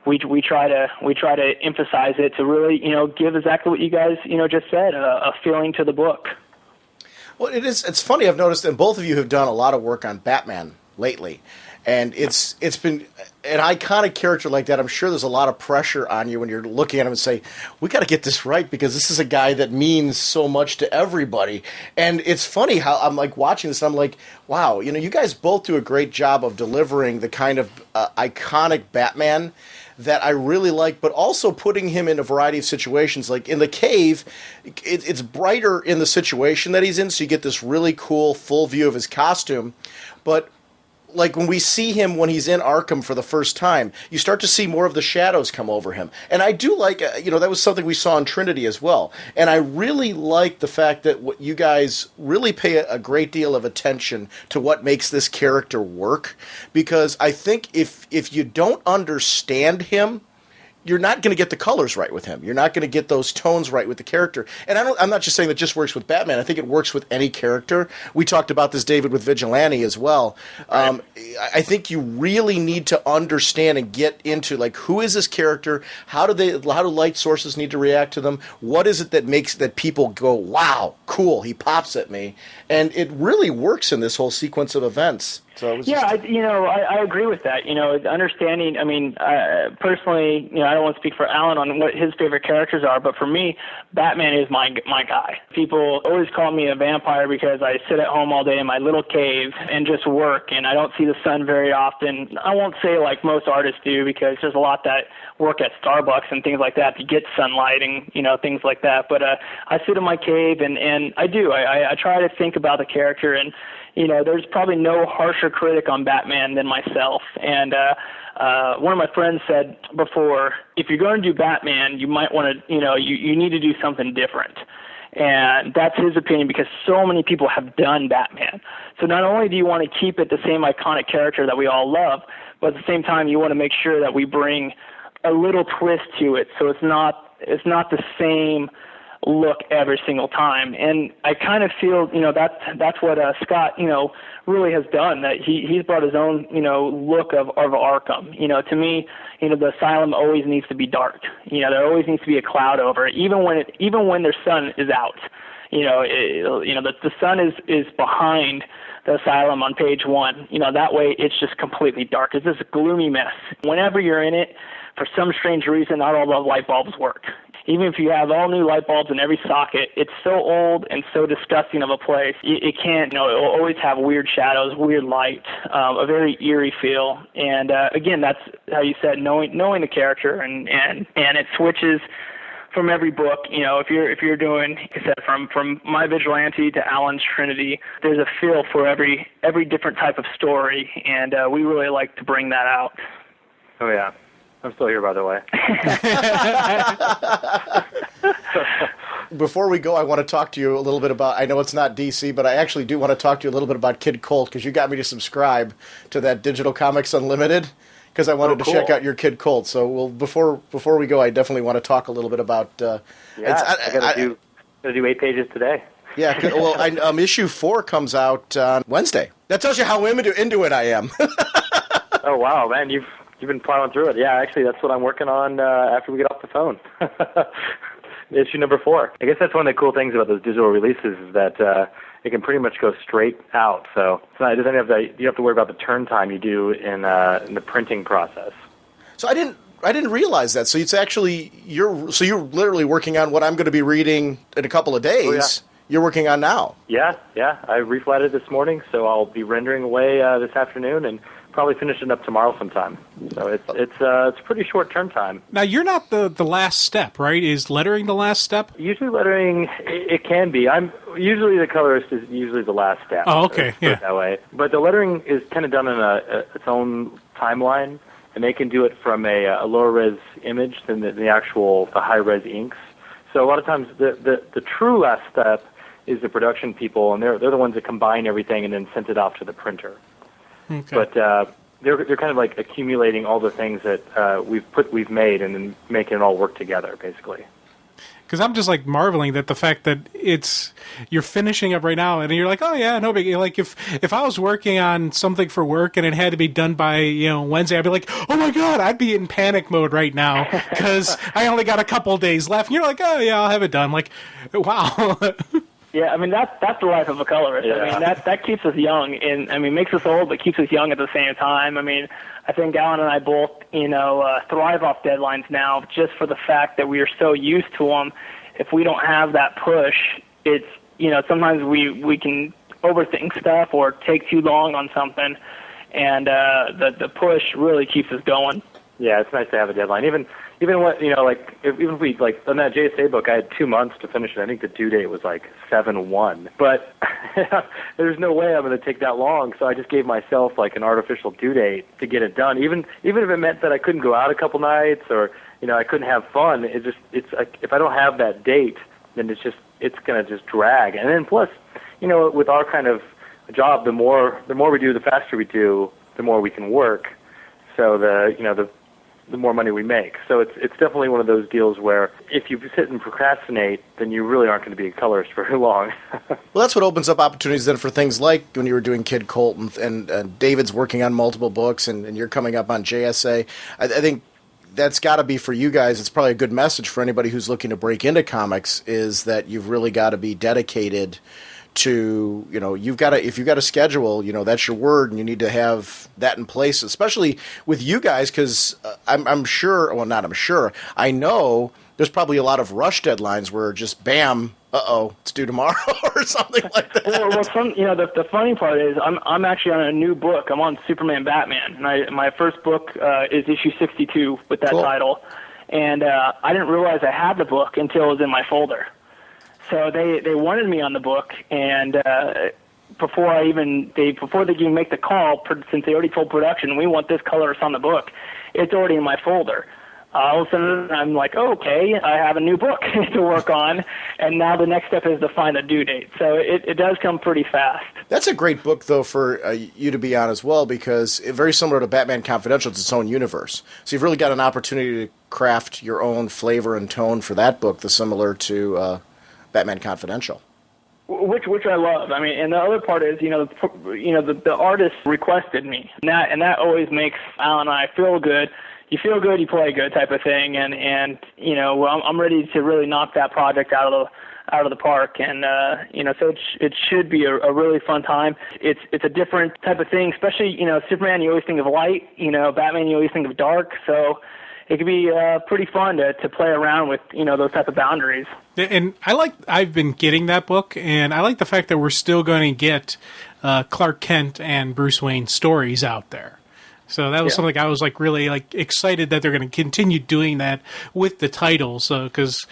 we try to emphasize it to really, you know, give exactly what you guys, you know, just said, a feeling to the book. Well, it's funny, I've noticed, and both of you have done a lot of work on Batman lately. And it's been an iconic character like that. I'm sure there's a lot of pressure on you when you're looking at him and say, we got to get this right because this is a guy that means so much to everybody. And it's funny how I'm like watching this and I'm like, wow, you guys both do a great job of delivering the kind of iconic Batman that I really like, but also putting him in a variety of situations. Like in the cave, it's brighter in the situation that he's in, so you get this really cool full view of his costume. But like when we see him when he's in Arkham for the first time, you start to see more of the shadows come over him. And I do like, that was something we saw in Trinity as well. And I really like the fact that what you guys really pay a great deal of attention to what makes this character work. Because I think if you don't understand him, you're not going to get the colors right with him. You're not going to get those tones right with the character. And I'm not just saying that just works with Batman. I think it works with any character. We talked about this, David, with Vigilante as well. I think you really need to understand and get into, like, who is this character? How do light sources need to react to them? What is it that makes that people go, wow, cool, he pops at me? And it really works in this whole sequence of events. So I agree with that. Understanding. I mean, personally, I don't want to speak for Alan on what his favorite characters are, but for me, Batman is my guy. People always call me a vampire because I sit at home all day in my little cave and just work, and I don't see the sun very often. I won't say like most artists do because there's a lot that work at Starbucks and things like that to get sunlight and things like that. But I sit in my cave and I try to think about the character and. There's probably no harsher critic on Batman than myself. And one of my friends said before, if you're going to do Batman, you might want to, you need to do something different. And that's his opinion because so many people have done Batman. So not only do you want to keep it the same iconic character that we all love, but at the same time you want to make sure that we bring a little twist to it so it's not the same look every single time. And I kind of feel, that's what Scott, really has done, that he's brought his own, look of Arkham. To me, the asylum always needs to be dark. There always needs to be a cloud over it, even when their sun is out. The sun is behind the asylum on page 1. That way it's just completely dark. It's just a gloomy mess. Whenever you're in it, for some strange reason, not all the light bulbs work. Even if you have all new light bulbs in every socket, it's so old and so disgusting of a place. It can't, it'll always have weird shadows, weird light, a very eerie feel. And again, that's how you said, knowing the character, and it switches from every book. If you're doing, like I said, from my Vigilante to Alan's Trinity, there's a feel for every different type of story, and we really like to bring that out. Oh yeah. I'm still here, by the way. Before we go, I want to talk to you a little bit about, I know it's not DC, but I actually do want to talk to you a little bit about Kid Colt, because you got me to subscribe to that Digital Comics Unlimited, because I wanted to check out your Kid Colt. So before we go, I definitely want to talk a little bit about... I got to do 8 pages today. Yeah, well, issue 4 comes out on Wednesday. That tells you how into it I am. Oh, wow, man, You've been plowing through it. Yeah, actually, that's what I'm working on after we get off the phone. Issue number 4. I guess that's one of the cool things about those digital releases is that it can pretty much go straight out. So it doesn't you have to worry about the turn time you do in the printing process. So I didn't realize that. So it's actually you're literally working on what I'm going to be reading in a couple of days. Oh, yeah. You're working on now. Yeah. I reflatted this morning, so I'll be rendering away this afternoon and probably finish it up tomorrow sometime. So it's a pretty short turn time. Now, you're not the last step, right? Is lettering the last step? Usually lettering, it can be. Usually the colorist is usually the last step. Oh, okay, yeah. That way. But the lettering is kind of done in its own timeline, and they can do it from a lower res image than the high res inks. So a lot of times the true last step is the production people, and they're the ones that combine everything and then send it off to the printer. Okay. But they're kind of like accumulating all the things that we've made and then making it all work together, basically. Because I'm just like marveling that the fact that you're finishing up right now, and you're like, oh yeah, no big. Like if I was working on something for work and it had to be done by Wednesday, I'd be like, oh my god, I'd be in panic mode right now because I only got a couple days left. And you're like, oh yeah, I'll have it done. Like, wow. Yeah, I mean that's the life of a colorist. Yeah. I mean that keeps us young, and I mean makes us old, but keeps us young at the same time. I mean, I think Alan and I both, thrive off deadlines now, just for the fact that we are so used to them. If we don't have that push, it's sometimes we can overthink stuff or take too long on something, and the push really keeps us going. Yeah, it's nice to have a deadline. Even if we on that JSA book, I had 2 months to finish it. I think the due date was like 7/1. But there's no way I'm going to take that long. So I just gave myself like an artificial due date to get it done. Even if it meant that I couldn't go out a couple nights or I couldn't have fun. It's like if I don't have that date, then it's going to just drag. And then plus, with our kind of job, the more we do, the faster we do, the more we can work. So the more money we make. So it's definitely one of those deals where if you sit and procrastinate, then you really aren't going to be a colorist for very long. Well, that's what opens up opportunities then for things like when you were doing Kid Colt and David's working on multiple books and you're coming up on JSA. I think that's got to be for you guys. It's probably a good message for anybody who's looking to break into comics is that you've really got to be dedicated to, you've got to, if you've got a schedule, that's your word, and you need to have that in place, especially with you guys, because I'm sure, well, not I'm sure, I know there's probably a lot of rush deadlines where just bam, it's due tomorrow or something like that. Well, the funny part is I'm actually on a new book. I'm on Superman Batman, and my first book is issue 62 with that title, and I didn't realize I had the book until it was in my folder. So they wanted me on the book, and before they can even make the call, since they already told production, we want this colorist on the book, it's already in my folder. All of a sudden, I'm like, okay, I have a new book to work on, and now the next step is to find a due date. So it does come pretty fast. That's a great book, though, for you to be on as well, because very similar to Batman Confidential, it's its own universe. So you've really got an opportunity to craft your own flavor and tone for that book, similar to Batman Confidential. Which I love. I mean, and the other part is, the artist requested me, and that always makes Alan and I feel good. You feel good, you play good, type of thing, and I'm ready to really knock that project out of the park, and so it should be a really fun time. It's a different type of thing, especially Superman. You always think of light, Batman. You always think of dark, so it could be pretty fun to play around with those type of boundaries. And I've been getting that book, and I like the fact that we're still going to get Clark Kent and Bruce Wayne stories out there. So that was something I was really excited that they're going to continue doing that with the titles. Because,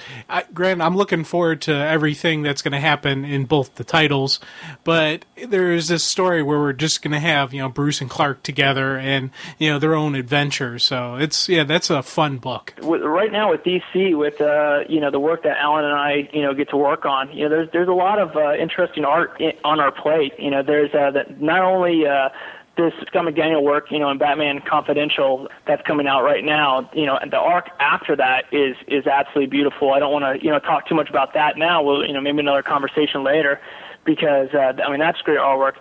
granted, I'm looking forward to everything that's going to happen in both the titles. But there's this story where we're just going to have Bruce and Clark together and their own adventures. So that's a fun book. Right now with DC, with the work that Alan and I get to work on, there's a lot of interesting art on our plate. There's not only this Scott McDaniel work, in Batman Confidential that's coming out right now, and the arc after that is absolutely beautiful. I don't want to, talk too much about that now. We'll, maybe another conversation later, because, that's great artwork.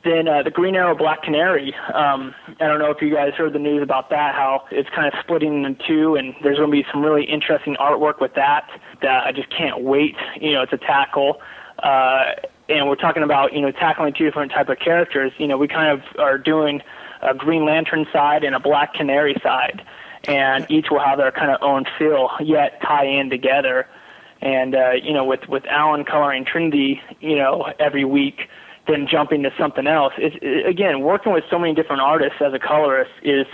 Then the Green Arrow Black Canary, I don't know if you guys heard the news about that, how it's kind of splitting in two, and there's going to be some really interesting artwork with that I just can't wait, to tackle. And we're talking about, tackling two different type of characters. We kind of are doing a Green Lantern side and a Black Canary side, and each will have their kind of own feel, yet tie in together. And, with Alan coloring Trinity, every week, then jumping to something else. Again, working with so many different artists as a colorist is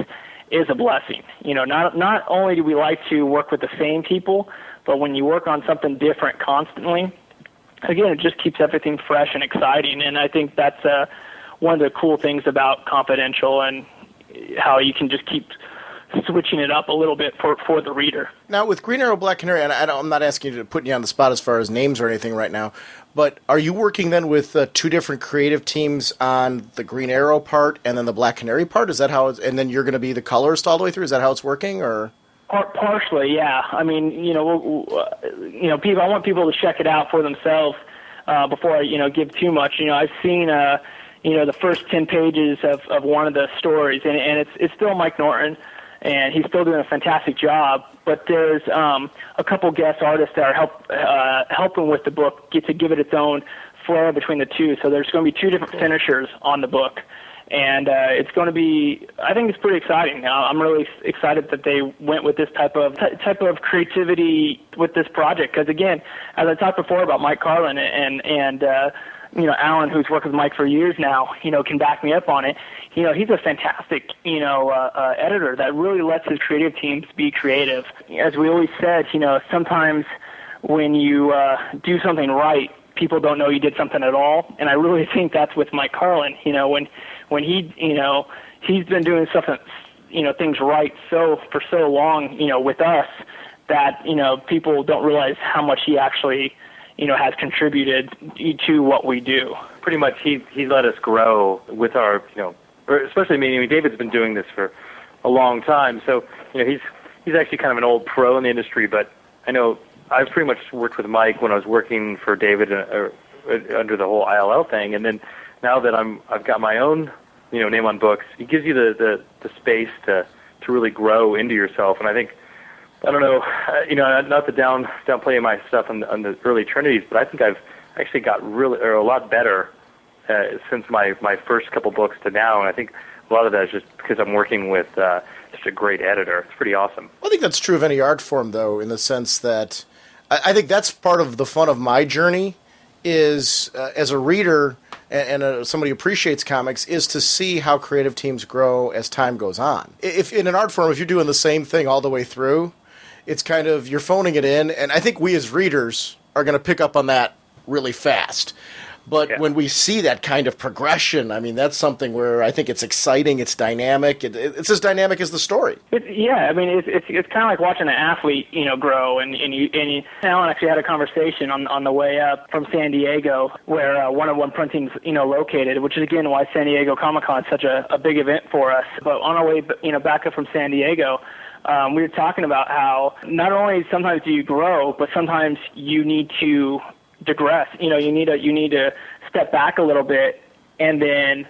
a blessing. Not only do we like to work with the same people, but when you work on something different constantly, again, it just keeps everything fresh and exciting, and I think that's one of the cool things about Confidential, and how you can just keep switching it up a little bit for the reader. Now, with Green Arrow, Black Canary, and I'm not asking you to put you on the spot as far as names or anything right now, but are you working then with two different creative teams on the Green Arrow part and then the Black Canary part? Is that how it's, and then you're going to be the colorist all the way through? Is that how it's working, or...? Partially, yeah. I mean, people. I want people to check it out for themselves before I, give too much. I've seen, the first 10 pages of one of the stories, and it's still Mike Norton, and he's still doing a fantastic job. But there's a couple guest artists that are helping with the book to give it its own flair between the two. So there's going to be two different finishers on the book. And it's going to be, I think it's pretty exciting. I'm really excited that they went with this type of creativity with this project. Because again, as I talked before about Mike Carlin and Alan, who's worked with Mike for years now, can back me up on it. He's a fantastic, editor that really lets his creative teams be creative. As we always said, sometimes when you do something right, people don't know you did something at all. And I really think that's with Mike Carlin. When he, he's been doing stuff, things right for so long, with us that, people don't realize how much he actually, has contributed to what we do. Pretty much he let us grow with our, or especially me. I mean, David's been doing this for a long time. So, he's actually kind of an old pro in the industry, but I know I've pretty much worked with Mike when I was working for David under the whole ILL thing. And then now that I've got my own, name on books, it gives you the space to really grow into yourself. And I think, I don't know, not to downplay my stuff on the early Trinities, but I think I've actually got a lot better since my first couple books to now. And I think a lot of that is just because I'm working with just a great editor. It's pretty awesome. I think that's true of any art form, though, in the sense that I think that's part of the fun of my journey is, as a reader and somebody who appreciates comics, is to see how creative teams grow as time goes on. If in an art form, if you're doing the same thing all the way through, it's kind of, you're phoning it in, and I think we as readers are going to pick up on that really fast. But when we see that kind of progression, I mean, that's something where I think it's exciting, it's dynamic, it's as dynamic as the story. It's kind of like watching an athlete, grow. And Alan actually had a conversation on the way up from San Diego, where 101 Printing's, located, which is again why San Diego Comic-Con is such a big event for us. But on our way, back up from San Diego, we were talking about how not only sometimes do you grow, but sometimes you need to digress. You need to step back a little bit and then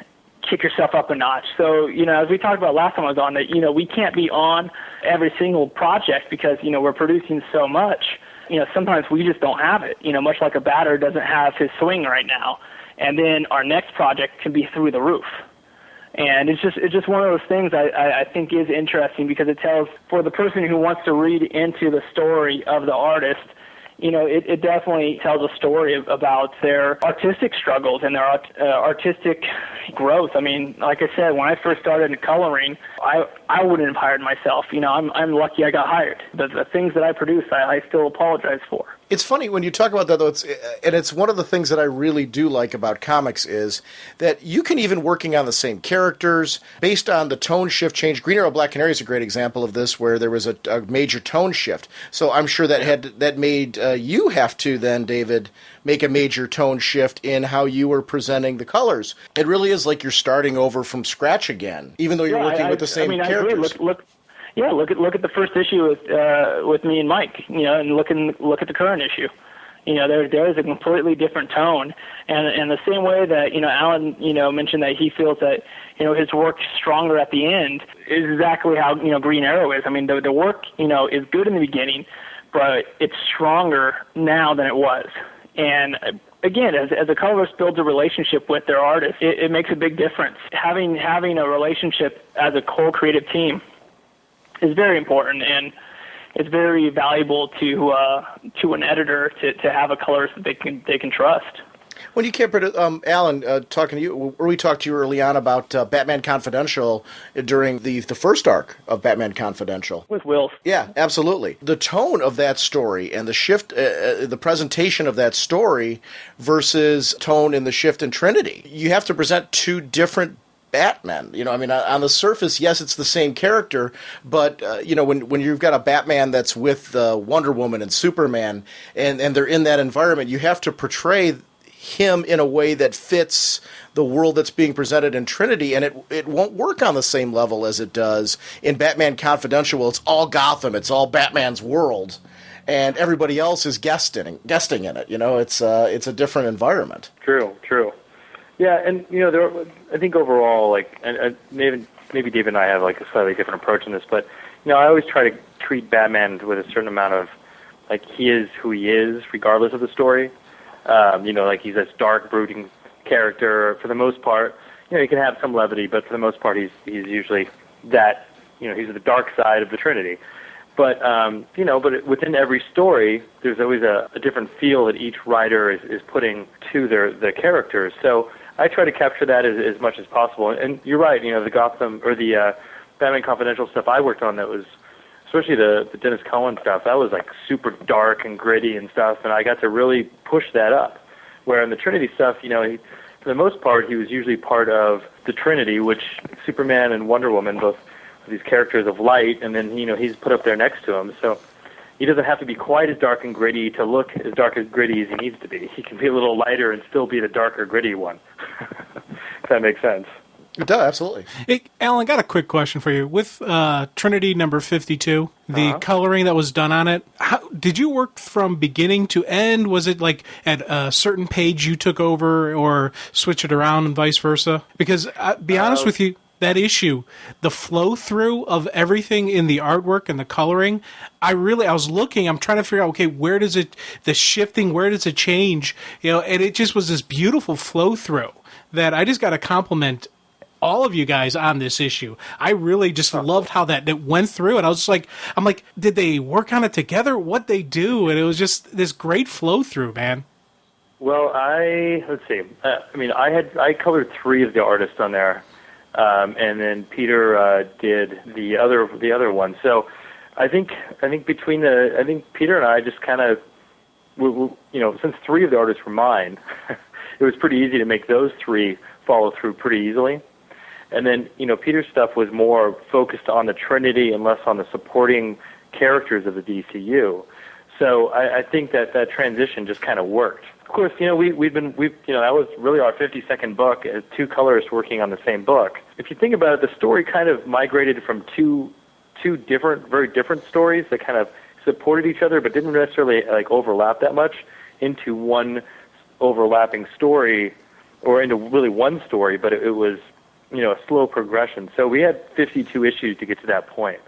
kick yourself up a notch. So, as we talked about last time I was on, that, we can't be on every single project because, we're producing so much. Sometimes we just don't have it, much like a batter doesn't have his swing right now. And then our next project can be through the roof. And it's just one of those things I think is interesting because it tells, for the person who wants to read into the story of the artist, it definitely tells a story about their artistic struggles and their artistic growth. I mean, like I said, when I first started in coloring, I wouldn't have hired myself. I'm lucky I got hired. The things that I produce, I still apologize for. It's funny when you talk about that, though, it's one of the things that I really do like about comics is that you can even working on the same characters, based on the tone shift change. Green Arrow Black Canary is a great example of this, where there was a major tone shift. So I'm sure that made you have to then, David, make a major tone shift in how you were presenting the colors. It really is like you're starting over from scratch again, even though you're working with the same characters. I agree. Look at the first issue with me and Mike, and look at the current issue. There is a completely different tone, and the same way that Alan mentioned that he feels that his work is stronger at the end is exactly how Green Arrow is. I mean the work is good in the beginning, but it's stronger now than it was. And again, as a colorist builds a relationship with their artist, it makes a big difference. Having a relationship as a co-creative team is very important, and it's very valuable to an editor to have a colorist that they can trust. When you can't predict, Alan, talking to you, or we talked to you early on about Batman Confidential during the first arc of Batman Confidential. With Will. Yeah, absolutely. The tone of that story and the shift, the presentation of that story versus tone in the shift in Trinity. You have to present two different Batman. On the surface, yes, it's the same character, but when you've got a Batman that's with Wonder Woman and Superman, and they're in that environment, you have to portray him in a way that fits the world that's being presented in Trinity, and it won't work on the same level as it does in Batman Confidential. Well, it's all Gotham, it's all Batman's world, and everybody else is guesting in it. It's a different environment. True. Yeah, and I think overall, and maybe David and I have like a slightly different approach in this, but I always try to treat Batman with a certain amount of, like, he is who he is, regardless of the story. Like, he's this dark, brooding character. For the most part, he can have some levity, but for the most part, he's usually that, he's the dark side of the Trinity. But, but within every story, there's always a different feel that each writer is putting to their characters. So I try to capture that as much as possible. And you're right, the Gotham, or the Batman Confidential stuff I worked on, that was, especially the Dennis Cohen stuff, that was like super dark and gritty and stuff, and I got to really push that up. Where in the Trinity stuff, for the most part, he was usually part of the Trinity, which Superman and Wonder Woman, both these characters of light, and then he's put up there next to him. So he doesn't have to be quite as dark and gritty to look as dark and gritty as he needs to be. He can be a little lighter and still be the darker, gritty one. If that makes sense. It does, absolutely. Hey, Alan, got a quick question for you. With Trinity number 52, the coloring that was done on it, did you work from beginning to end? Was it like at a certain page you took over or switch it around and vice versa? Because, be honest with you, that issue, the flow-through of everything in the artwork and the coloring, I was looking, I'm trying to figure out, okay, where does it, the shifting, where does it change? And it just was this beautiful flow-through that I just got to compliment all of you guys on this issue. I really just loved how that went through, and I was just like, did they work on it together? What'd they do? And it was just this great flow-through, man. Well, let's see. I colored 3 of the artists on there. And then Peter did the other one. So I think Peter and I just kind of, since 3 of the artists were mine, it was pretty easy to make those 3 follow through pretty easily. And then Peter's stuff was more focused on the Trinity and less on the supporting characters of the DCU. So I think that transition just kind of worked. Of course, that was really our 52nd book, 2 colorists working on the same book. If you think about it, the story kind of migrated from two very different stories that kind of supported each other but didn't necessarily like overlap that much into one overlapping story, or into really one story, but it was, a slow progression. So we had 52 issues to get to that point.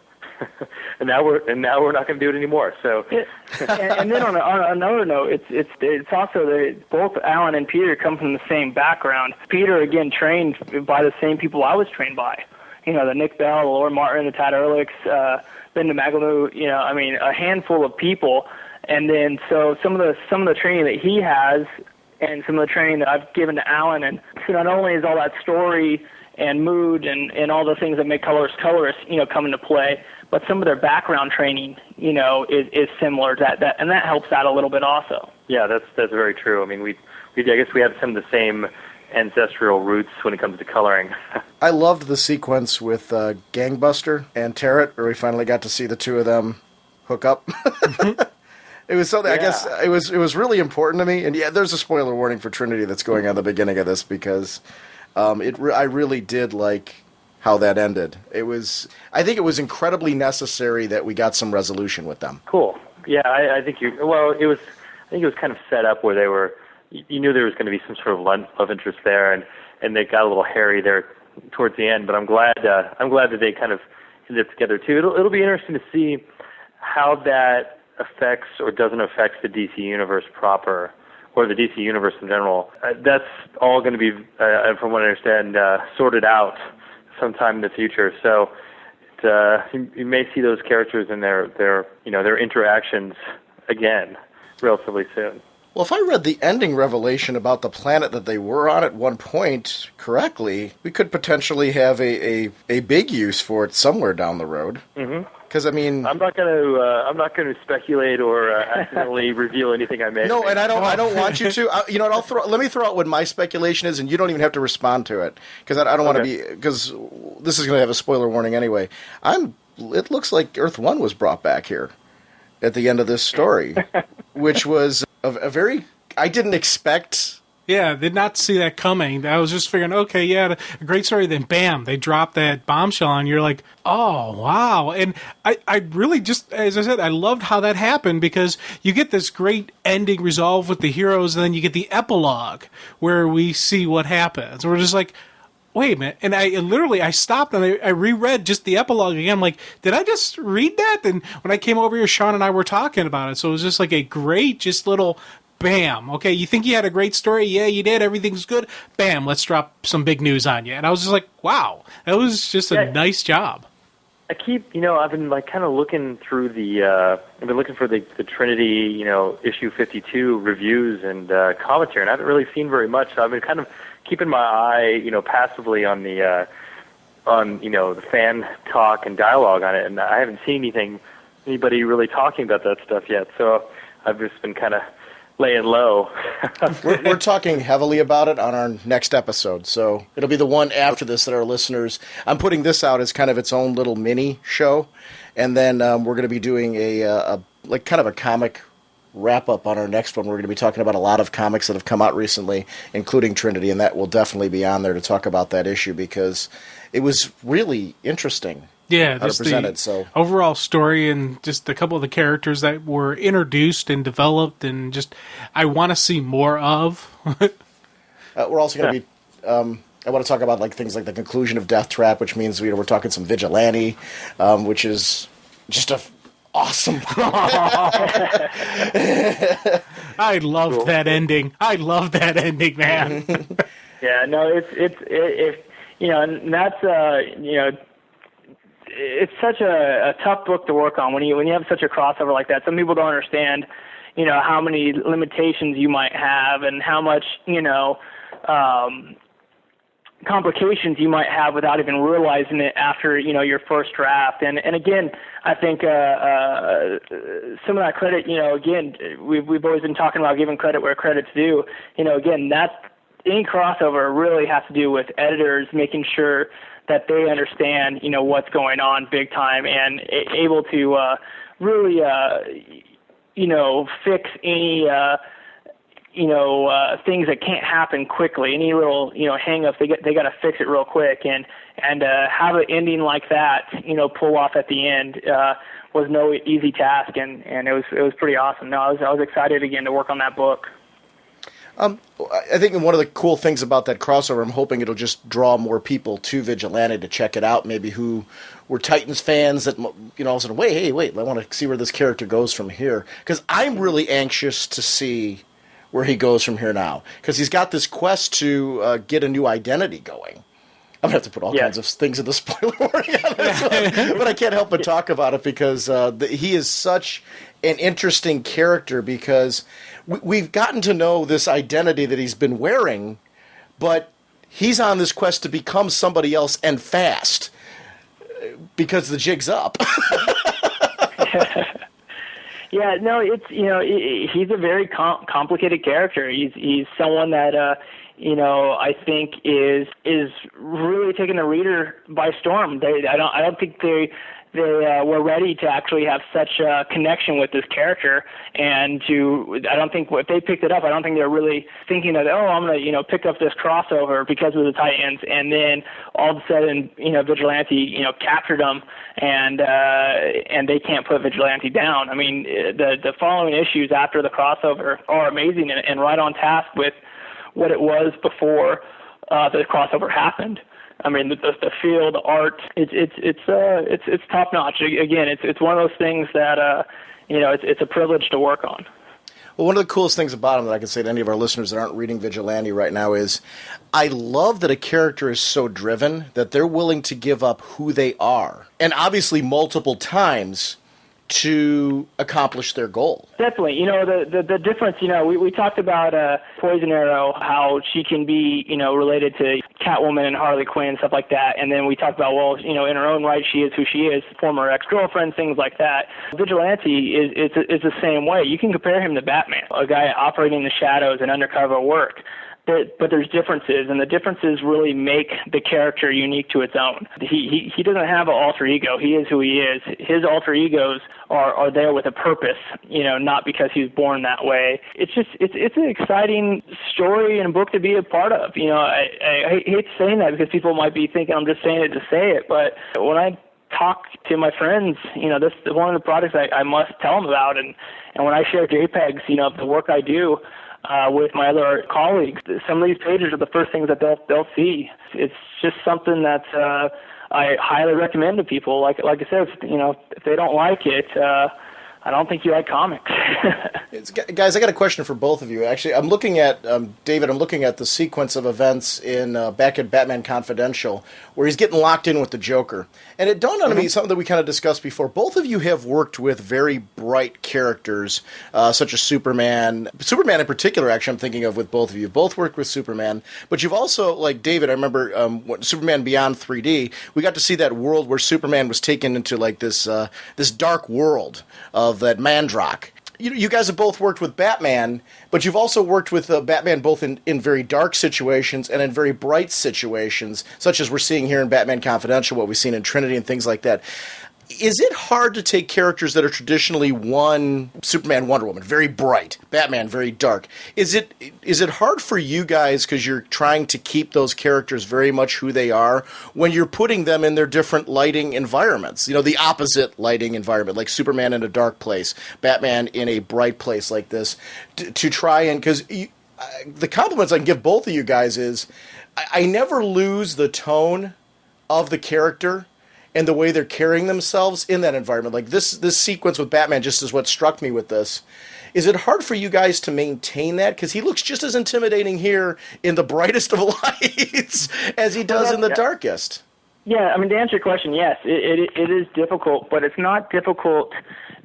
and now we're not going to do it anymore. So, and then on another note, it's also that both Alan and Peter come from the same background. Peter again trained by the same people I was trained by. The Nick Bell, the Lord Martin, the Tad Ehrlichs, Ben DeMaglenou. A handful of people. And then so some of the training that he has, and some of the training that I've given to Alan, and so not only is all that story and mood and all the things that make colorists, come into play, but some of their background training, is similar to that, and that helps out a little bit also. Yeah, that's very true. I mean, I guess we have some of the same ancestral roots when it comes to coloring. I loved the sequence with Gangbuster and Tarrant, where we finally got to see the 2 of them hook up. It was something. Yeah. I guess it was really important to me. And yeah, there's a spoiler warning for Trinity that's going on at the beginning of this, because I really did like how that ended. I think it was incredibly necessary that we got some resolution with them. Cool. Yeah, I think it was kind of set up where they were, you knew there was going to be some sort of love interest there, and they got a little hairy there towards the end, but I'm glad that they kind of ended up together too. It'll be interesting to see how that affects or doesn't affect the DC universe proper, or the DC universe in general. That's all going to be, from what I understand, sorted out sometime in the future. So you may see those characters and their interactions again relatively soon. Well, if I read the ending revelation about the planet that they were on at one point correctly, we could potentially have a big use for it somewhere down the road. Mm-hmm. Because I'm not going to speculate or accidentally reveal anything I may. No, and I don't want you to. Let me throw out what my speculation is, and you don't even have to respond to it, because I don't want to be, because this is going to have a spoiler warning anyway. It looks like Earth 1 was brought back here at the end of this story, which was a very, I didn't expect. Yeah, did not see that coming. I was just figuring, okay, yeah, a great story. Then, bam, they drop that bombshell on you. You're like, oh, wow. And I really just, as I said, I loved how that happened, because you get this great ending resolve with the heroes, and then you get the epilogue where we see what happens. We're just like, wait a minute. And I stopped and I reread just the epilogue again. I'm like, did I just read that? And when I came over here, Sean and I were talking about it. So it was just like a great, just little bam. Okay, you think you had a great story? Yeah, you did. Everything's good. Bam, let's drop some big news on you. And I was just like, wow, that was just a nice job. I keep, I've been like kind of looking through I've been looking for the Trinity, issue 52 reviews and commentary, and I haven't really seen very much. So I've been kind of keeping my eye, passively on the fan talk and dialogue on it, and I haven't seen anybody really talking about that stuff yet. So I've just been kind of laying low. We're talking heavily about it on our next episode, so it'll be the one after this that our listeners... I'm putting this out as kind of its own little mini show, and then we're going to be doing a kind of a comic wrap-up on our next one. We're going to be talking about a lot of comics that have come out recently, including Trinity, and that will definitely be on there to talk about that issue, because it was really interesting. Yeah, just the overall story and just a couple of the characters that were introduced and developed, and just I want to see more of. We're also going to be. I want to talk about things like the conclusion of Death Trap, which means we're talking some Vigilante, which is just awesome. I love that ending. I love that ending, man. Yeah, no, it's and that's it's such a tough book to work on when you have such a crossover like that. Some people don't understand, how many limitations you might have and how much, complications you might have without even realizing it after, your first draft. And again, I think some of that credit, again, we've always been talking about giving credit where credit's due. Again, any crossover really has to do with editors making sure that they understand, what's going on big time and able to really, fix any, things that can't happen quickly. Any little, hang-ups, they got to fix it real quick. And have an ending like that, pull off at the end was no easy task, and it was pretty awesome. No, I was excited again to work on that book. I think one of the cool things about that crossover, I'm hoping it'll just draw more people to Vigilante to check it out, maybe who were Titans fans that, all of a sudden, wait, I want to see where this character goes from here. Because I'm really anxious to see where he goes from here now. Because he's got this quest to get a new identity going. I'm going to have to put all kinds of things in the spoiler warning on this one. But I can't help but talk about it because he is such an interesting character, because we've gotten to know this identity that he's been wearing, but he's on this quest to become somebody else and fast because the jig's up. Yeah, no, it's he's a very complicated character. He's someone that I think is really taking the reader by storm. I don't think they were ready to actually have such a connection with this character, and I don't think if they picked it up, I don't think they're really thinking that, I'm going to pick up this crossover because of the Titans, and then all of a sudden Vigilante captured them, and they can't put Vigilante down. I mean, the following issues after the crossover are amazing and right on task with what it was before the crossover happened. I mean, the feel, the art, it's top notch. Again, it's one of those things that it's a privilege to work on. Well, one of the coolest things about him that I can say to any of our listeners that aren't reading Vigilante right now is I love that a character is so driven that they're willing to give up who they are, and obviously multiple times, to accomplish their goal. Definitely. The difference, we talked about Poison Arrow, how she can be, related to Catwoman and Harley Quinn, stuff like that. And then we talked about, in her own right, she is who she is, former ex-girlfriend, things like that. Vigilante is the same way. You can compare him to Batman, a guy operating in the shadows and undercover work. But there's differences, and the differences really make the character unique to its own. He doesn't have an alter ego. He is who he is. His alter egos are there with a purpose, not because he was born that way. It's an exciting story and book to be a part of. I hate saying that because people might be thinking I'm just saying it to say it, but when I talk to my friends, this is one of the products I must tell them about, and when I share JPEGs, of the work I do, with my other colleagues. Some of these pages are the first things that they'll see. It's just something that I highly recommend to people. Like I said, if they don't like it, I don't think you like comics. Guys, I got a question for both of you. Actually, I'm looking at, David, I'm looking at the sequence of events in back at Batman Confidential where he's getting locked in with the Joker. And it dawned on me, something that we kind of discussed before. Both of you have worked with very bright characters, such as Superman. Superman in particular, actually, I'm thinking of with both of you. Both worked with Superman. But you've also, like David, I remember Superman Beyond 3D, we got to see that world where Superman was taken into like this dark world of that Mandrock. You guys have both worked with Batman, but you've also worked with Batman both in very dark situations and in very bright situations, such as we're seeing here in Batman Confidential, what we've seen in Trinity and things like that. Is it hard to take characters that are traditionally Superman, Wonder Woman, very bright, Batman, very dark? Is it hard for you guys because you're trying to keep those characters very much who they are when you're putting them in their different lighting environments? The opposite lighting environment, like Superman in a dark place, Batman in a bright place like this, to try and, because the compliments I can give both of you guys is I never lose the tone of the character and the way they're carrying themselves in that environment. Like this sequence with Batman just is what struck me with this. Is it hard for you guys to maintain that? Because he looks just as intimidating here in the brightest of lights as he does in the darkest. Yeah, to answer your question, yes, it is difficult, but it's not difficult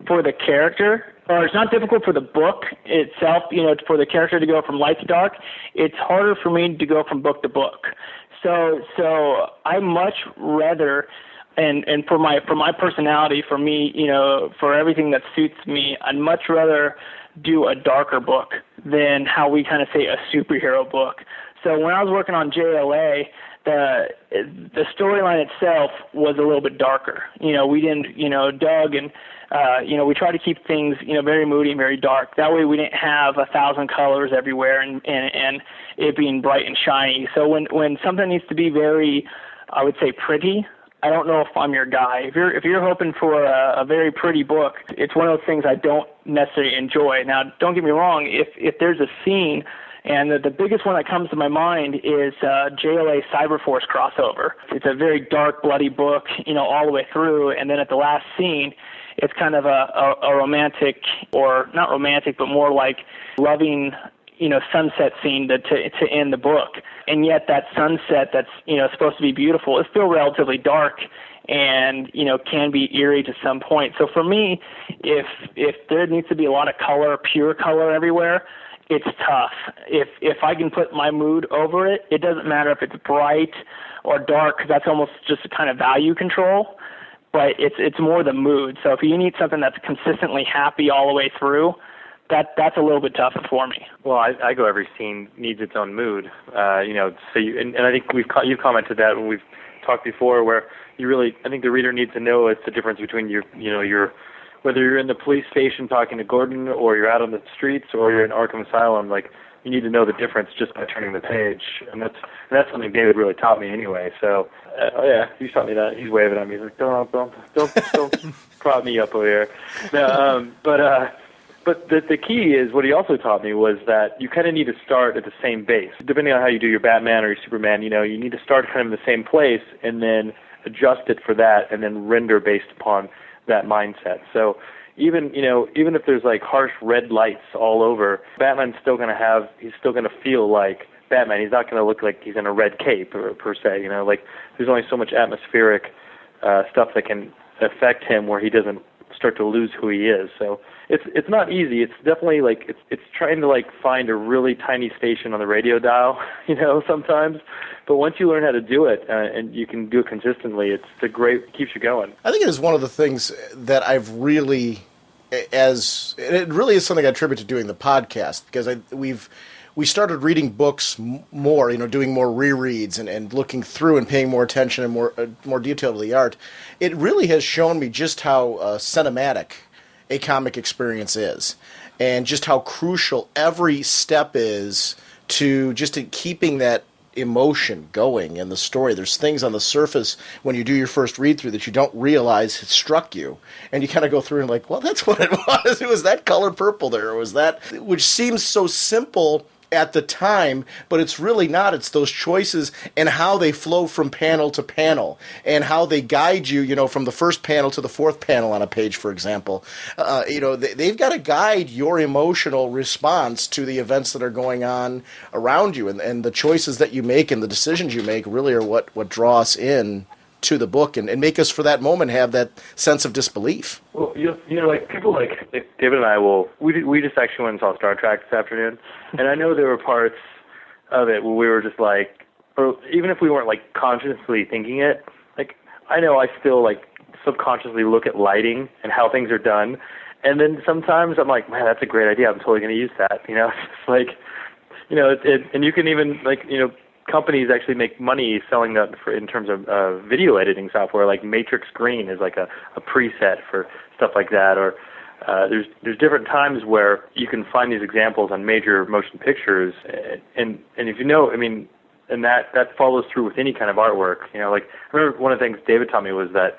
for the character, or it's not difficult for the book itself, for the character to go from light to dark. It's harder for me to go from book to book. So I much rather... And for my personality, for me, for everything that suits me, I'd much rather do a darker book than how we kind of say a superhero book. So when I was working on JLA, the storyline itself was a little bit darker. We didn't, Doug and we try to keep things, very moody and very dark. That way we didn't have 1,000 colors everywhere and it being bright and shiny. So when something needs to be very, I would say, pretty, I don't know if I'm your guy. If you're hoping for a very pretty book, it's one of those things I don't necessarily enjoy. Now, don't get me wrong. If there's a scene, and the biggest one that comes to my mind is JLA Cyberforce crossover. It's a very dark, bloody book, all the way through. And then at the last scene, it's kind of a romantic, or not romantic, but more like loving, sunset scene to end the book. And yet that sunset that's, supposed to be beautiful is still relatively dark and, can be eerie to some point. So for me, if there needs to be a lot of color, pure color everywhere, it's tough. If I can put my mood over it, it doesn't matter if it's bright or dark, because that's almost just a kind of value control, but it's more the mood. So if you need something that's consistently happy all the way through, that's a little bit tougher for me. Well, I go every scene needs its own mood, so and I think you've commented that when we've talked before, where I think the reader needs to know it's the difference between your whether you're in the police station talking to Gordon, or you're out on the streets, or you're in Arkham Asylum. Like, you need to know the difference just by turning the page, and that's something David really taught me anyway. So, he taught me that. He's waving at me. He's like, don't prop me up over here. No, But the key is, what he also taught me was that you kind of need to start at the same base. Depending on how you do your Batman or your Superman, you need to start kind of in the same place and then adjust it for that and then render based upon that mindset. So even if there's like harsh red lights all over, Batman's still going to feel like Batman. He's not going to look like he's in a red cape per se. There's only so much atmospheric stuff that can affect him where he doesn't start to lose who he is. So it's not easy. It's definitely it's trying to find a really tiny station on the radio dial, sometimes. But once you learn how to do it and you can do it consistently, it keeps you going. I think it is one of the things that I've really, and it really is something I attribute to doing the podcast, because we started reading books more, doing more rereads and looking through and paying more attention and more detail to the art. It really has shown me just how cinematic a comic experience is, and just how crucial every step is to keeping that emotion going in the story. There's things on the surface when you do your first read through that you don't realize it struck you, and you kind of go through and like, well, that's what it was. It was that color purple there, or was that, which seems so simple at the time, but it's really not. It's those choices and how they flow from panel to panel and how they guide you, from the first panel to the fourth panel on a page, for example. They've got to guide your emotional response to the events that are going on around you, and the choices that you make and the decisions you make really are what draw us in to the book and make us for that moment have that sense of disbelief. Well, like people like David and I we just actually went and saw Star Trek this afternoon, and I know there were parts of it where we were just like, or even if we weren't like consciously thinking it, like I know I still like subconsciously look at lighting and how things are done, and then sometimes I'm like, man, that's a great idea. I'm totally going to use that. It's just like, and you can even like, companies actually make money selling that in terms of video editing software. Like Matrix Green is like a preset for stuff like that. Or there's different times where you can find these examples on major motion pictures, and if and that follows through with any kind of artwork. Like I remember one of the things David taught me was that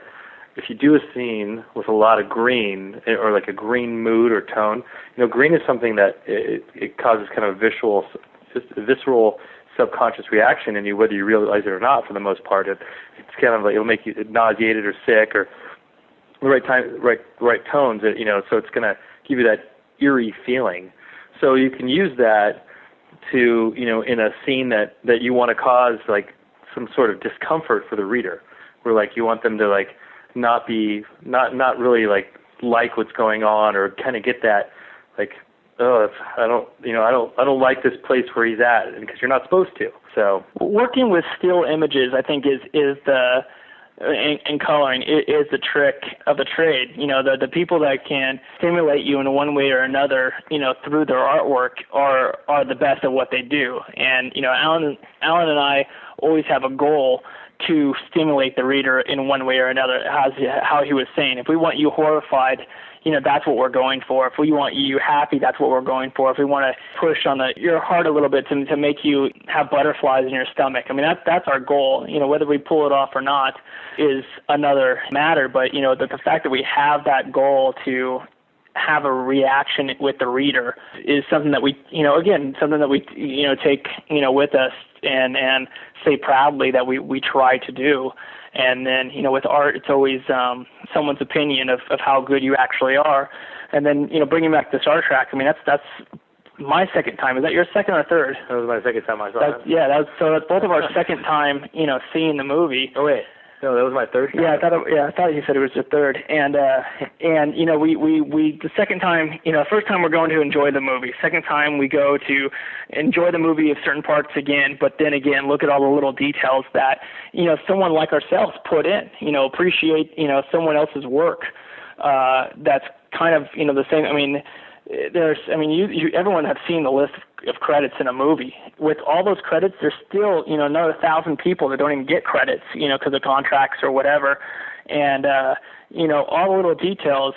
if you do a scene with a lot of green or like a green mood or tone, green is something that it causes kind of visceral subconscious reaction in you, whether you realize it or not. For the most part, it's kind of like it'll make you nauseated or sick, or the right tones. So it's going to give you that eerie feeling. So you can use that to in a scene that you want to cause like some sort of discomfort for the reader, where like you want them to like not really like what's going on, or kind of get that like, oh, I don't like this place where he's at, because you're not supposed to. So working with still images, I think, is the in coloring is the trick of the trade. The people that can stimulate you in one way or another, through their artwork are the best at what they do. And Alan and I always have a goal to stimulate the reader in one way or another, how he was saying. If we want you horrified, that's what we're going for. If we want you happy, that's what we're going for. If we want to push on your heart a little bit to make you have butterflies in your stomach, that's our goal. Whether we pull it off or not is another matter. But, the fact that we have that goal to have a reaction with the reader is something that we, take, with us and say proudly that we try to do. And then, with art, it's always someone's opinion of how good you actually are. And then, bringing back to Star Trek, that's my second time. Is that your second or third? That was my second time I saw it. Yeah, that's both of our second time, seeing the movie. Oh, wait. No, that was my third time. Yeah, I thought you said it was your third. And we the second time, first time we're going to enjoy the movie. Second time we go to enjoy the movie of certain parts again, but then again look at all the little details that someone like ourselves put in. Appreciate someone else's work. That's kind of the same. Everyone have seen the list of credits in a movie. With all those credits, there's still, another 1,000 people that don't even get credits, because of contracts or whatever. And, all the little details,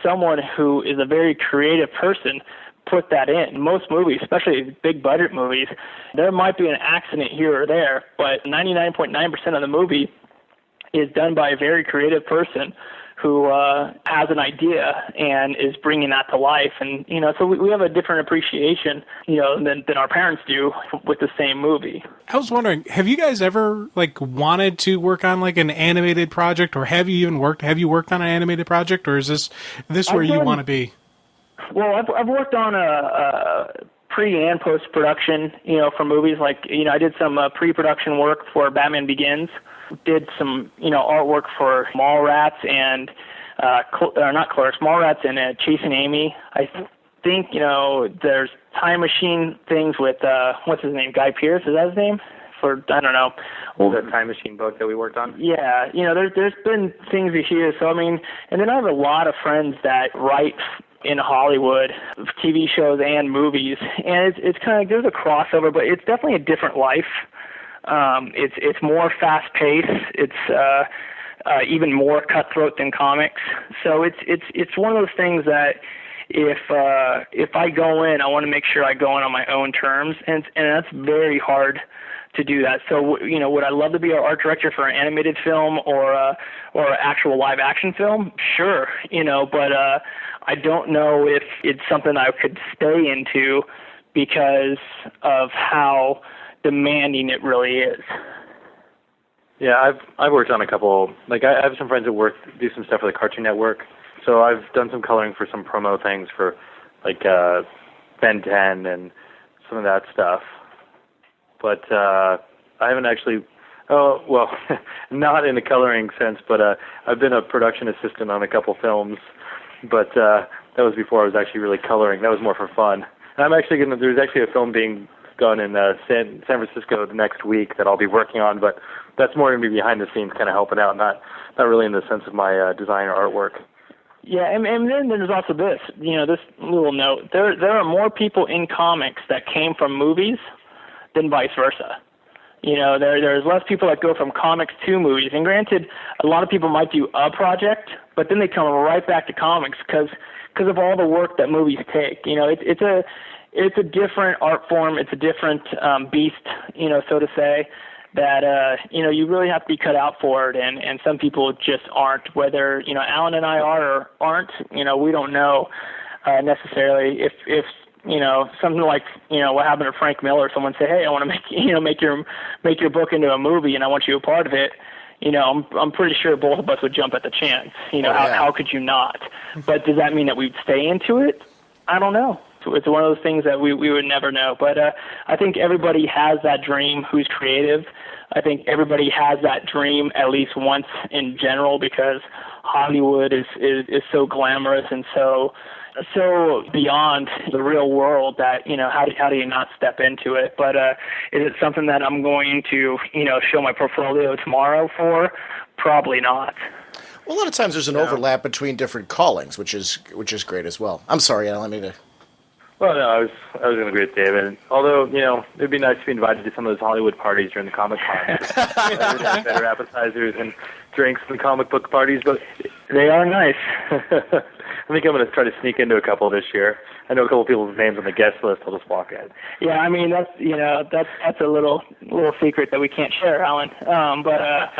someone who is a very creative person put that in. Most movies, especially big budget movies, there might be an accident here or there, but 99.9% of the movie is done by a very creative person who has an idea and is bringing that to life. And, so we have a different appreciation, than our parents do with the same movie. I was wondering, have you guys ever, wanted to work on, an animated project, or have you worked on an animated project, or is this where you want to be? Well, I've worked on a pre- and post-production, for movies. I did some pre-production work for Batman Begins. Did some, artwork for Mallrats and, not Clerks, Mallrats and Chasing Amy. I think, there's time machine things with, what's his name, Guy Pearce, is that his name? I don't know. The time machine book that we worked on? Yeah, there's been things here. So, and then I have a lot of friends that write in Hollywood, TV shows and movies, and it's kind of, there's a crossover, but it's definitely a different life. It's more fast-paced. It's even more cutthroat than comics. So it's one of those things that if I go in, I want to make sure I go in on my own terms, and that's very hard to do that. So, would I love to be an art director for an animated film or an actual live action film? Sure, but I don't know if it's something I could stay into because of how demanding it really is. Yeah, I've worked on a couple. Like I have some friends that do some stuff for the Cartoon Network. So I've done some coloring for some promo things for like Ben 10 and some of that stuff. But I haven't actually. Oh well, not in the coloring sense, but I've been a production assistant on a couple films. But that was before I was actually really coloring. That was more for fun. And I'm actually there's actually a film being done in San Francisco the next week that I'll be working on, but that's more going to be behind the scenes, kind of helping out, not really in the sense of my design or artwork. Yeah, and then there's also this, this little note. There are more people in comics that came from movies than vice versa. There's less people that go from comics to movies. And granted, a lot of people might do a project, but then they come right back to comics because of all the work that movies take. It's a different art form. It's a different beast, so to say, that, you really have to be cut out for it. And some people just aren't. Whether, Alan and I are or aren't, we don't know necessarily. If something like, what happened to Frank Miller, someone say, hey, I want to make your book into a movie and I want you a part of it. I'm pretty sure both of us would jump at the chance. How could you not? But does that mean that we'd stay into it? I don't know. It's one of those things that we would never know. But I think everybody has that dream who's creative. I think everybody has that dream at least once in general because Hollywood is so glamorous and so beyond the real world that, how do you not step into it? But is it something that I'm going to, show my portfolio tomorrow for? Probably not. Well, a lot of times there's an overlap between different callings, which is great as well. I'm sorry, Alan, I need to... Well, no, I was going to agree with David. Although, it'd be nice to be invited to some of those Hollywood parties during the Comic Con. Better appetizers and drinks than comic book parties, but they are nice. I think I'm going to try to sneak into a couple this year. I know a couple of people's names on the guest list. I'll just walk in. Yeah, I mean that's a little secret that we can't share, Alan. But I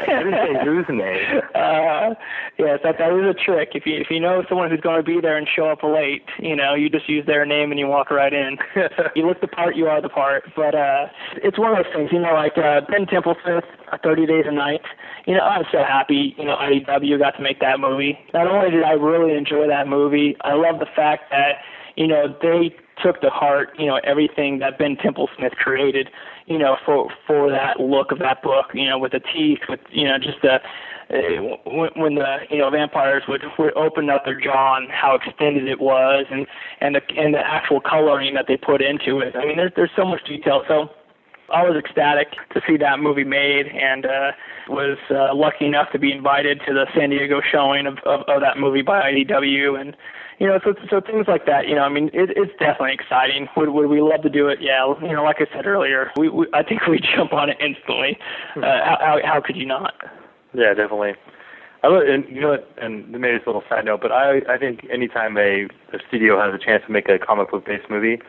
didn't say whose name. Yes, that is a trick. If you know someone who's going to be there and show up late, you just use their name and you walk right in. You look the part, you are the part. But it's one of those things, like Ben Templesmith, 30 Days a Night. I'm so happy, IDW got to make that movie. Not only did I really enjoy that movie, I love the fact that, they took to heart, everything that Ben Templesmith created, for that look of that book, with the teeth, with, just the, when the, vampires would open up their jaw and how extended it was and the actual coloring that they put into it. I mean, there's so much detail. So I was ecstatic to see that movie made and was lucky enough to be invited to the San Diego showing of that movie by IDW. And, so things like that, I mean, it's definitely exciting. Would we love to do it? Yeah, like I said earlier, I think we'd jump on it instantly. How could you not? Yeah, definitely. And maybe it's a little side note, but I think anytime a studio has a chance to make a comic book-based movie,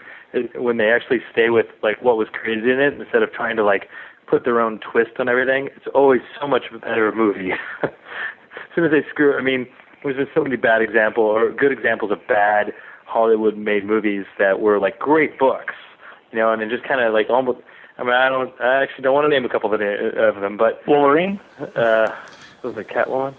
when they actually stay with like what was created in it instead of trying to like put their own twist on everything, it's always so much a better movie. As soon as they screw, I mean, there's been so many bad examples or good examples of bad Hollywood-made movies that were like great books, and then just kind of like almost. I mean, I actually don't want to name a couple of them, but Wolverine. Was it Catwoman?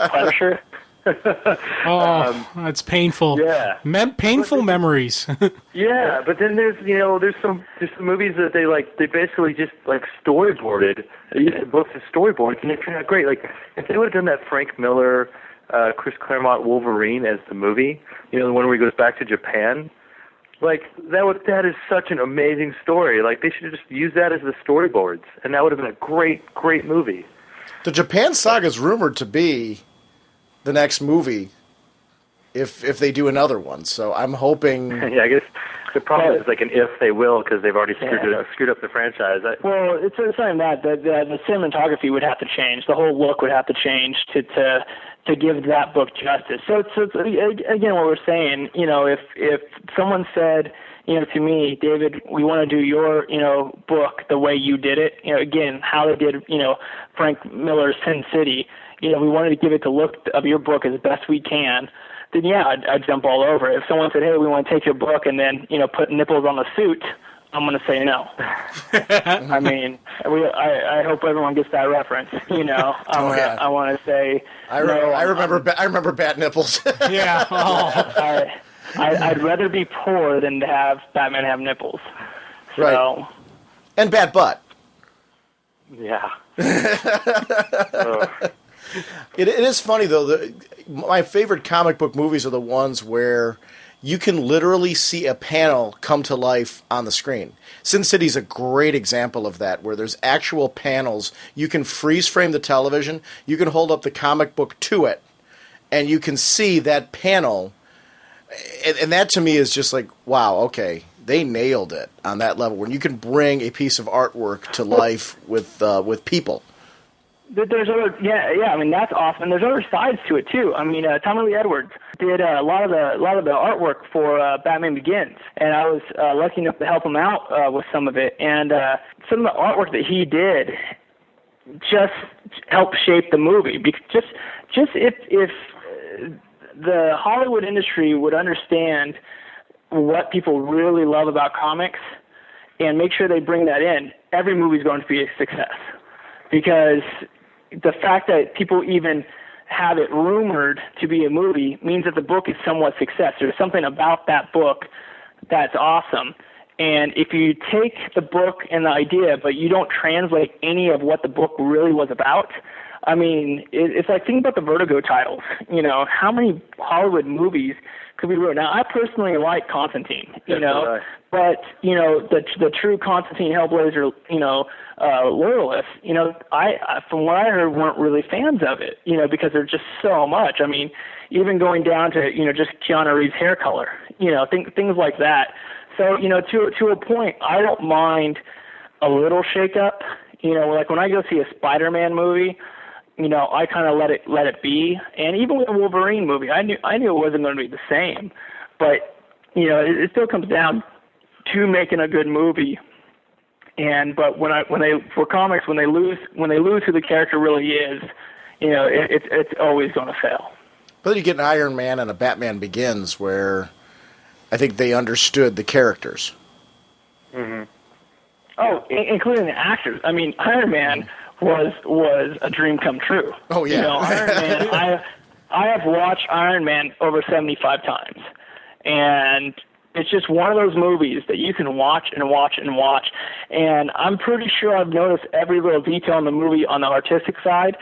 Punisher. That's painful. Yeah, painful memories. Yeah, but then there's some movies that they basically just like storyboarded. Books and storyboards, and they turn out great. Like if they would have done that Frank Miller, Chris Claremont Wolverine as the movie, the one where he goes back to Japan. Like that is such an amazing story. Like they should have just used that as the storyboards, and that would have been a great movie. The Japan Saga is rumored to be the next movie if they do another one. So I'm hoping. Yeah, I guess the problem is like an if they will because they've already screwed up the franchise. Well, it's something that the cinematography would have to change. The whole look would have to change to give that book justice. So again, what we're saying, if someone said, to me, David, we want to do your, book the way you did it. Again, how they did, Frank Miller's Sin City. We wanted to give it the look of your book as best we can. Then yeah, I'd jump all over it. If someone said, hey, we want to take your book and then, put nipples on the suit, I'm going to say no. I mean, I hope everyone gets that reference. I want to say. I remember bat nipples. Yeah. Oh. I'd rather be poor than to have Batman have nipples. So. Right. And bat butt. Yeah. It is funny though. My favorite comic book movies are the ones where you can literally see a panel come to life on the screen. Sin City is a great example of that, where there's actual panels. You can freeze frame the television, you can hold up the comic book to it, and you can see that panel. And that to me is just like, wow, okay, they nailed it on that level, when you can bring a piece of artwork to life with people. There's other, I mean, that's awesome. There's other sides to it too. I mean, Tommy Lee Edwards did a lot of the artwork for Batman Begins, and I was lucky enough to help him out with some of it. And some of the artwork that he did just helped shape the movie. Just if the Hollywood industry would understand what people really love about comics and make sure they bring that in, every movie's going to be a success. Because the fact that people even have it rumored to be a movie means that the book is somewhat success. There's something about that book that's awesome. And if you take the book and the idea, but you don't translate any of what the book really was about, I mean, it's like, think about the Vertigo titles. How many Hollywood movies could be written? Now, I personally like Constantine, but, the true Constantine Hellblazer, loyalists, I from what I heard, weren't really fans of it, because there's just so much. I mean, even going down to, just Keanu Reeves' hair color, things like that. So, to a point, I don't mind a little shakeup. Like when I go see a Spider-Man movie, I kind of let it be. And even with the Wolverine movie, I knew it wasn't going to be the same. But, it still comes down to making a good movie. But for comics, when they lose who the character really is, it's always going to fail. But then you get an Iron Man and a Batman Begins, where I think they understood the characters. Mm-hmm. Oh, including the actors. I mean, Iron Man was a dream come true. Oh yeah, Iron Man. I have watched Iron Man over 75 times, and it's just one of those movies that you can watch and watch and watch. And I'm pretty sure I've noticed every little detail in the movie on the artistic side.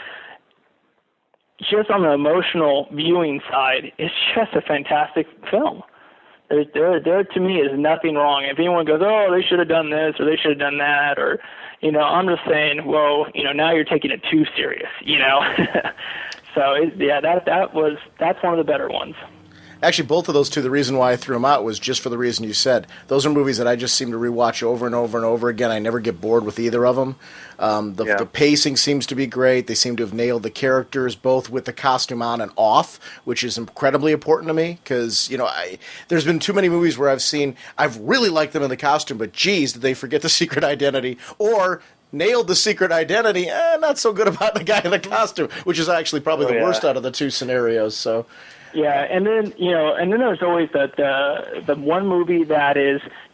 Just on the emotional viewing side, it's just a fantastic film. There to me is nothing wrong. If anyone goes, oh, they should have done this or they should have done that, or, I'm just saying, well, now you're taking it too serious, So that's one of the better ones. Actually, both of those two, the reason why I threw them out was just for the reason you said. Those are movies that I just seem to rewatch over and over and over again. I never get bored with either of them. The pacing seems to be great. They seem to have nailed the characters, both with the costume on and off, which is incredibly important to me because, there's been too many movies where I've really liked them in the costume, but geez, did they forget the secret identity? Or nailed the secret identity, not so good about the guy in the costume, which is actually probably the worst out of the two scenarios, so... Yeah, and then there's always the one movie that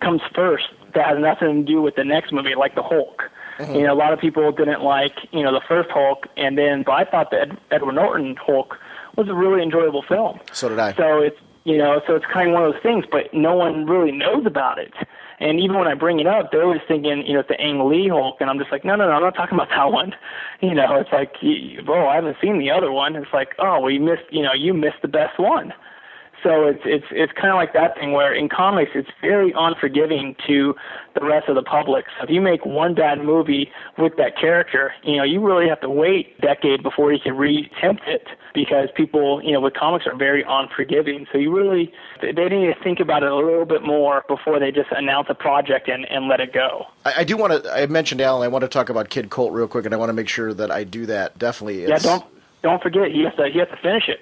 comes first that has nothing to do with the next movie, like the Hulk. Mm-hmm. A lot of people didn't like the first Hulk, but I thought the Edward Norton Hulk was a really enjoyable film. So did I. So it's it's kind of one of those things, but no one really knows about it. And even when I bring it up, they're always thinking, it's the Ang Lee Hulk, and I'm just like, no, I'm not talking about that one. It's like, I haven't seen the other one. It's like, oh, well, you missed the best one. So it's kind of like that thing where in comics it's very unforgiving to the rest of the public. So if you make one bad movie with that character, you really have to wait a decade before you can re-attempt it because people, with comics are very unforgiving. So they need to think about it a little bit more before they just announce a project and let it go. I mentioned Alan, I want to talk about Kid Colt real quick, and I want to make sure that I do that, definitely. don't forget, he has to finish it.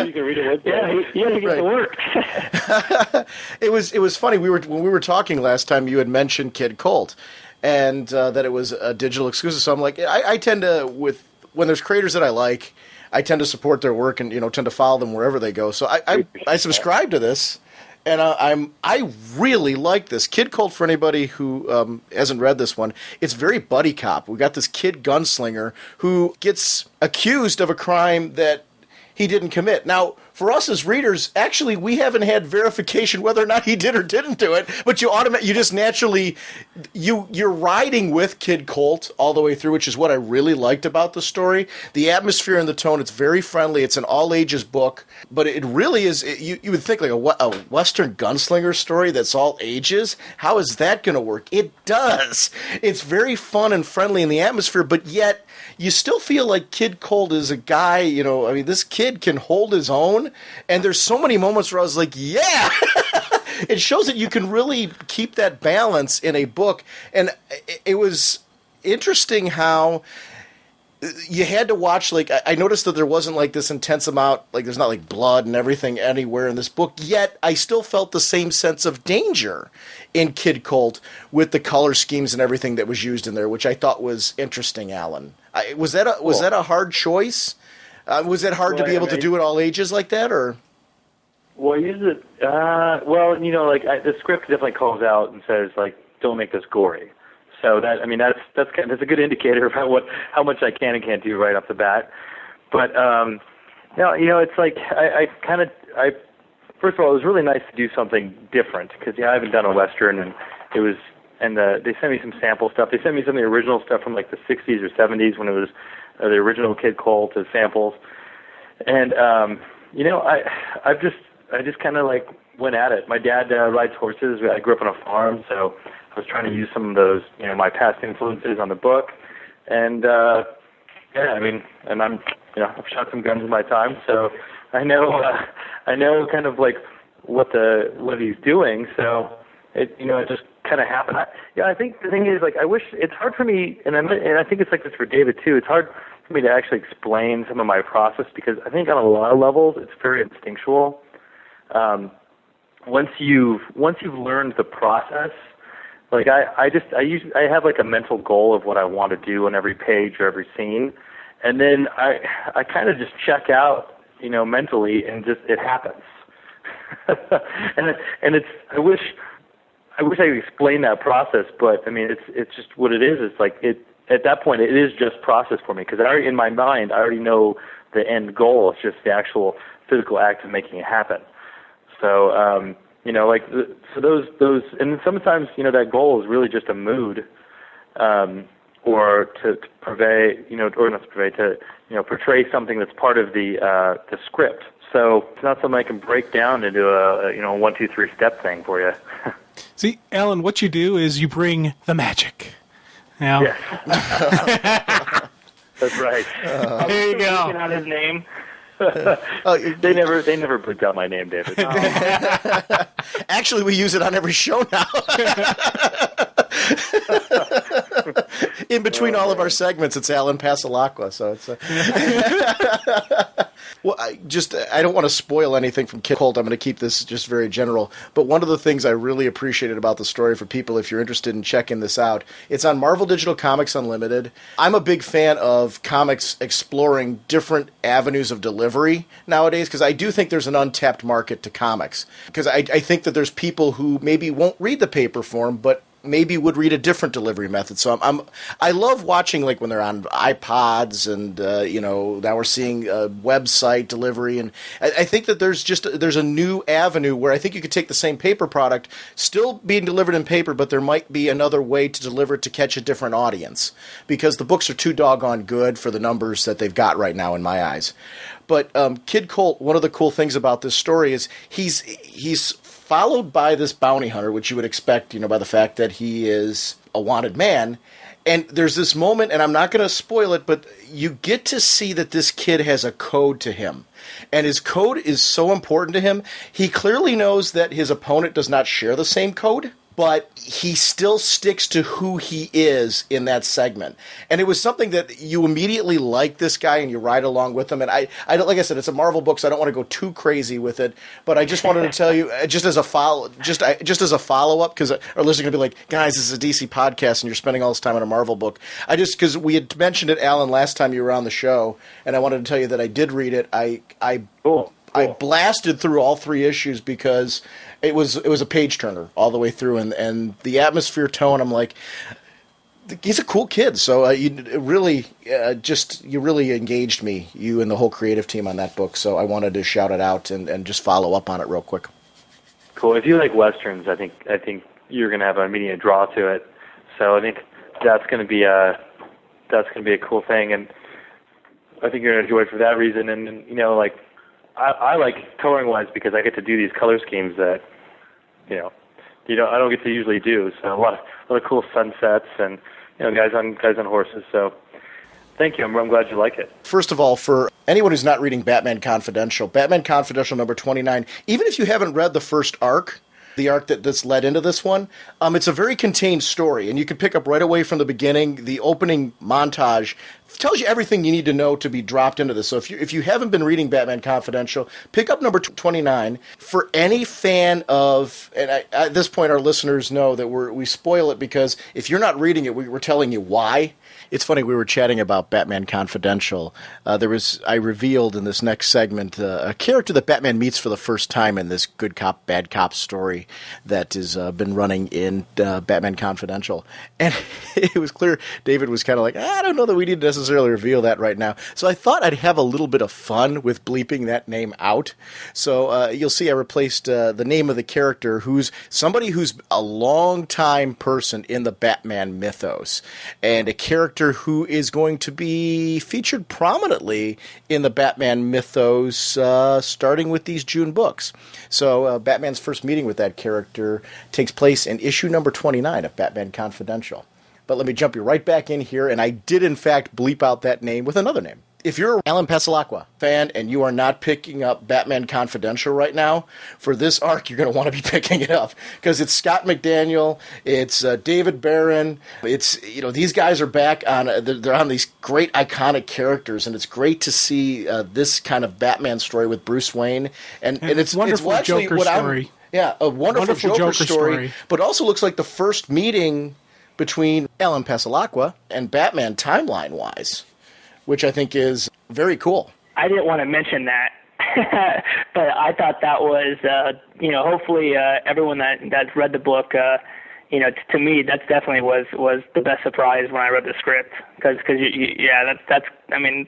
You can read it with he has to get to work. It was funny. When we were talking last time, you had mentioned Kid Colt, and that it was a digital exclusive. So I'm like, I tend to, when there's creators that I like, I tend to support their work and tend to follow them wherever they go. So I subscribe to this. And I really like this. Kid Colt, for anybody who hasn't read this one, it's very buddy cop. We got this kid gunslinger who gets accused of a crime that he didn't commit. Now, for us as readers, actually, we haven't had verification whether or not he did or didn't do it. But you just naturally, you're riding with Kid Colt all the way through, which is what I really liked about the story. The atmosphere and the tone, it's very friendly. It's an all ages book, but it really is. You would think like a Western gunslinger story that's all ages. How is that going to work? It does. It's very fun and friendly in the atmosphere, but yet you still feel like Kid Colt is a guy, this kid can hold his own. And there's so many moments where I was like, yeah! It shows that you can really keep that balance in a book. And it was interesting how you had to watch, I noticed that there wasn't this intense amount, there's not blood and everything anywhere in this book, yet I still felt the same sense of danger in Kid Colt with the color schemes and everything that was used in there, which I thought was interesting, Alan. Was that a hard choice? Was it hard to be able to do it all ages like that, or? Well, the script definitely calls out and says don't make this gory. So that's a good indicator about how much I can and can't do right off the bat. But it's first of all, it was really nice to do something different because I haven't done a Western, and they sent me some sample stuff. They sent me some of the original stuff from the 60s or 70s when it was the original Kid Colt as samples. And I just kind of went at it. My dad rides horses. I grew up on a farm, so I was trying to use some of those, my past influences on the book. And and I've shot some guns in my time, so I know kind of what he's doing. So it just kind of happened. I think the thing is I wish it's hard for me, and I think it's like this for David too. It's hard for me to actually explain some of my process because I think on a lot of levels it's very instinctual. Once you've learned the process, I have a mental goal of what I want to do on every page or every scene, and then I kind of just check out, mentally, and just it happens. and it's I wish I could explain that process, but it's just what it is. It's at that point it is just process for me because in my mind I already know the end goal. It's just the actual physical act of making it happen. So so those, and sometimes that goal is really just a mood, or to purvey, or not to purvey, to portray something that's part of the script. So it's not something I can break down into a 1, 2, 3 step thing for you. See, Alan, what you do is you bring the magic. Now, yes. That's right. There you go. Out his name. They never bleeped out my name, David. Actually, we use it on every show now. In between all of our segments, it's Alan Passalaqua, so it's. Well, I don't want to spoil anything from Kid Colt. I'm going to keep this just very general. But one of the things I really appreciated about the story for people, if you're interested in checking this out, it's on Marvel Digital Comics Unlimited. I'm a big fan of comics exploring different avenues of delivery nowadays because I do think there's an untapped market to comics. Because I think that there's people who maybe won't read the paper form, but maybe would read a different delivery method. So I love watching when they're on iPods and now we're seeing website delivery, and I think that there's a new avenue where I think you could take the same paper product still being delivered in paper, but there might be another way to deliver it to catch a different audience because the books are too doggone good for the numbers that they've got right now in my eyes. But Kid Colt, one of the cool things about this story is he's followed by this bounty hunter, which you would expect, by the fact that he is a wanted man. And there's this moment, and I'm not going to spoil it, but you get to see that this kid has a code to him. And his code is so important to him. He clearly knows that his opponent does not share the same code. but he still sticks to who he is in that segment. And it was something that you immediately like this guy and you ride along with him. And I like I said, it's a Marvel book, so I don't want to go too crazy with it. But I just wanted to tell you, just as a follow up, because our listeners are going to be like, guys, this is a DC podcast and you're spending all this time on a Marvel book. Because we had mentioned it, Alan, last time you were on the show, and I wanted to tell you that I did read it. Cool. I blasted through all 3 issues because it was a page turner all the way through, and the atmosphere, tone. I'm like, he's a cool kid. So you really engaged me, you and the whole creative team on that book. So I wanted to shout it out and just follow up on it real quick. Cool. If you like westerns, I think you're going to have an immediate draw to it. So I think that's going to be a cool thing, and I think you're going to enjoy it for that reason. And like. I like coloring wise because I get to do these color schemes that, I don't get to usually do. So a lot of cool sunsets and guys on horses. So thank you. I'm glad you like it. First of all, for anyone who's not reading Batman Confidential number 29, even if you haven't read the first arc, the arc that's led into this one, it's a very contained story, and you can pick up right away from the beginning. The opening montage tells you everything you need to know to be dropped into this. So if you haven't been reading Batman Confidential, pick up number 29. For any fan of, and at this point our listeners know that we spoil it because if you're not reading it, we're telling you why. It's funny, we were chatting about Batman Confidential. I revealed in this next segment a character that Batman meets for the first time in this good cop, bad cop story that has been running in Batman Confidential. And it was clear David was kind of like, I don't know that we need to necessarily reveal that right now. So I thought I'd have a little bit of fun with bleeping that name out. So you'll see I replaced the name of the character who's somebody who's a long-time person in the Batman mythos, and a character who is going to be featured prominently in the Batman mythos starting with these June books. So Batman's first meeting with that character takes place in issue number 29 of Batman Confidential. But let me jump you right back in here, and I did in fact bleep out that name with another name. If you're an Alan Passalaqua fan and you are not picking up Batman Confidential right now, for this arc you're going to want to be picking it up because it's Scott McDaniel, it's David Barron, it's these guys are back on they're on these great iconic characters, and it's great to see this kind of Batman story with Bruce Wayne, and it's wonderful it's actually Joker what story. A wonderful Joker story, but also looks like the first meeting between Alan Passalaqua and Batman timeline-wise, which I think is very cool. I didn't want to mention that, but I thought that was, hopefully everyone that's read the book, to me, that definitely was the best surprise when I read the script. Because that's I mean,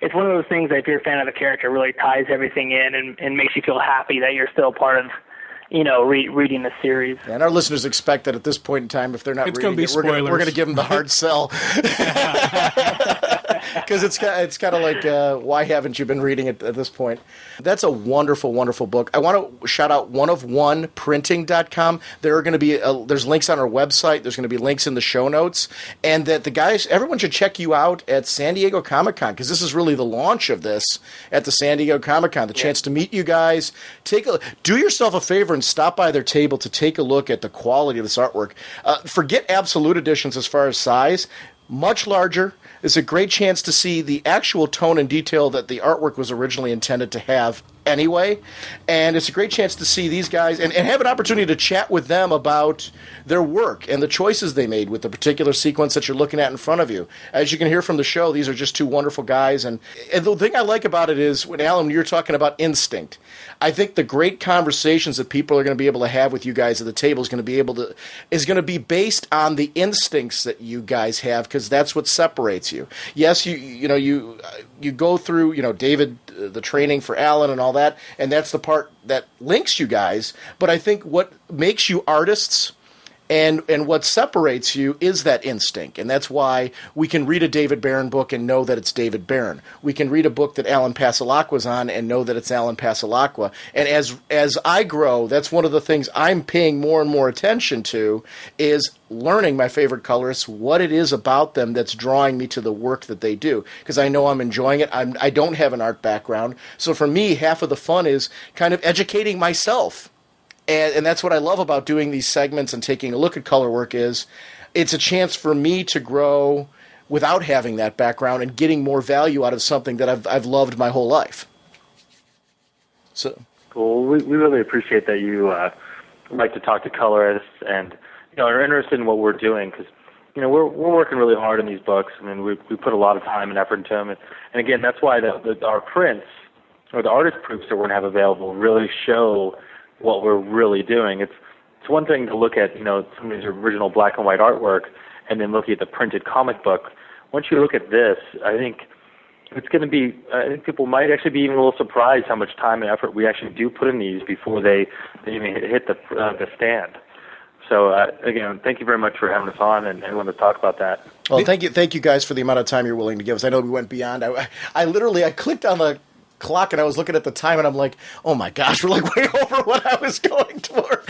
it's one of those things that if you're a fan of the character, really ties everything in and makes you feel happy that you're still part of reading the series. And our listeners expect that at this point in time, if they're not reading it, we're going to give them the hard sell. Because it's kind of like, why haven't you been reading it at this point? That's a wonderful, wonderful book. I want to shout out oneofoneprinting.com. There are going to be there's links on our website. There's going to be links in the show notes. And that everyone should check you out at San Diego Comic-Con, because this is really the launch of this at the San Diego Comic-Con. The chance to meet you guys. Do yourself a favor and stop by their table to take a look at the quality of this artwork. Forget absolute editions as far as size. Much larger. It's a great chance to see the actual tone and detail that the artwork was originally intended to have anyway. And it's a great chance to see these guys and have an opportunity to chat with them about their work and the choices they made with the particular sequence that you're looking at in front of you. As you can hear from the show, these are just two wonderful guys. And the thing I like about it is, when Alan, you're talking about instinct, I think the great conversations that people are going to be able to have with you guys at the table is going to be based on the instincts that you guys have, because that's what separates you. Yes, you go through, David, the training for Alan and all that, and that's the part that links you guys. But I think what makes you artists and what separates you is that instinct. And that's why we can read a David Barron book and know that it's David Barron. We can read a book that Alan Passalaqua on and know that it's Alan Passalaqua. And as I grow, that's one of the things I'm paying more and more attention to, is learning my favorite colorists, what it is about them that's drawing me to the work that they do. Because I know I'm enjoying it. I don't have an art background. So for me, half of the fun is kind of educating myself And that's what I love about doing these segments and taking a look at color work is it's a chance for me to grow without having that background and getting more value out of something that I've loved my whole life. So cool. We really appreciate that you like to talk to colorists and are interested in what we're doing, because we're working really hard on these books. I mean, we put a lot of time and effort into them, and again, that's why our prints or the artist proofs that we're going to have available really show what we're really doing. It's one thing to look at some of these original black and white artwork and then looking at the printed comic book. Once you look at this, I think it's going to be. I think people might actually be even a little surprised how much time and effort we actually do put in these before they even hit the stand. So again, thank you very much for having us on and want to talk about that. Well, thank you guys for the amount of time you're willing to give us. I know we went beyond. I literally clicked on the clock and I was looking at the time and I'm like, oh my gosh, we're like way over what I was going for.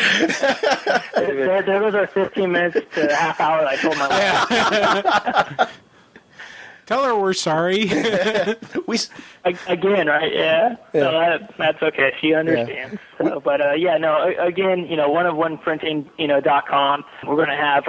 There goes our 15 minutes to a half hour that I told my wife. Tell her we're sorry. Again, right? Yeah. So that's okay. She understands. Yeah. So, but again, oneofoneprinting.com. We're going to have.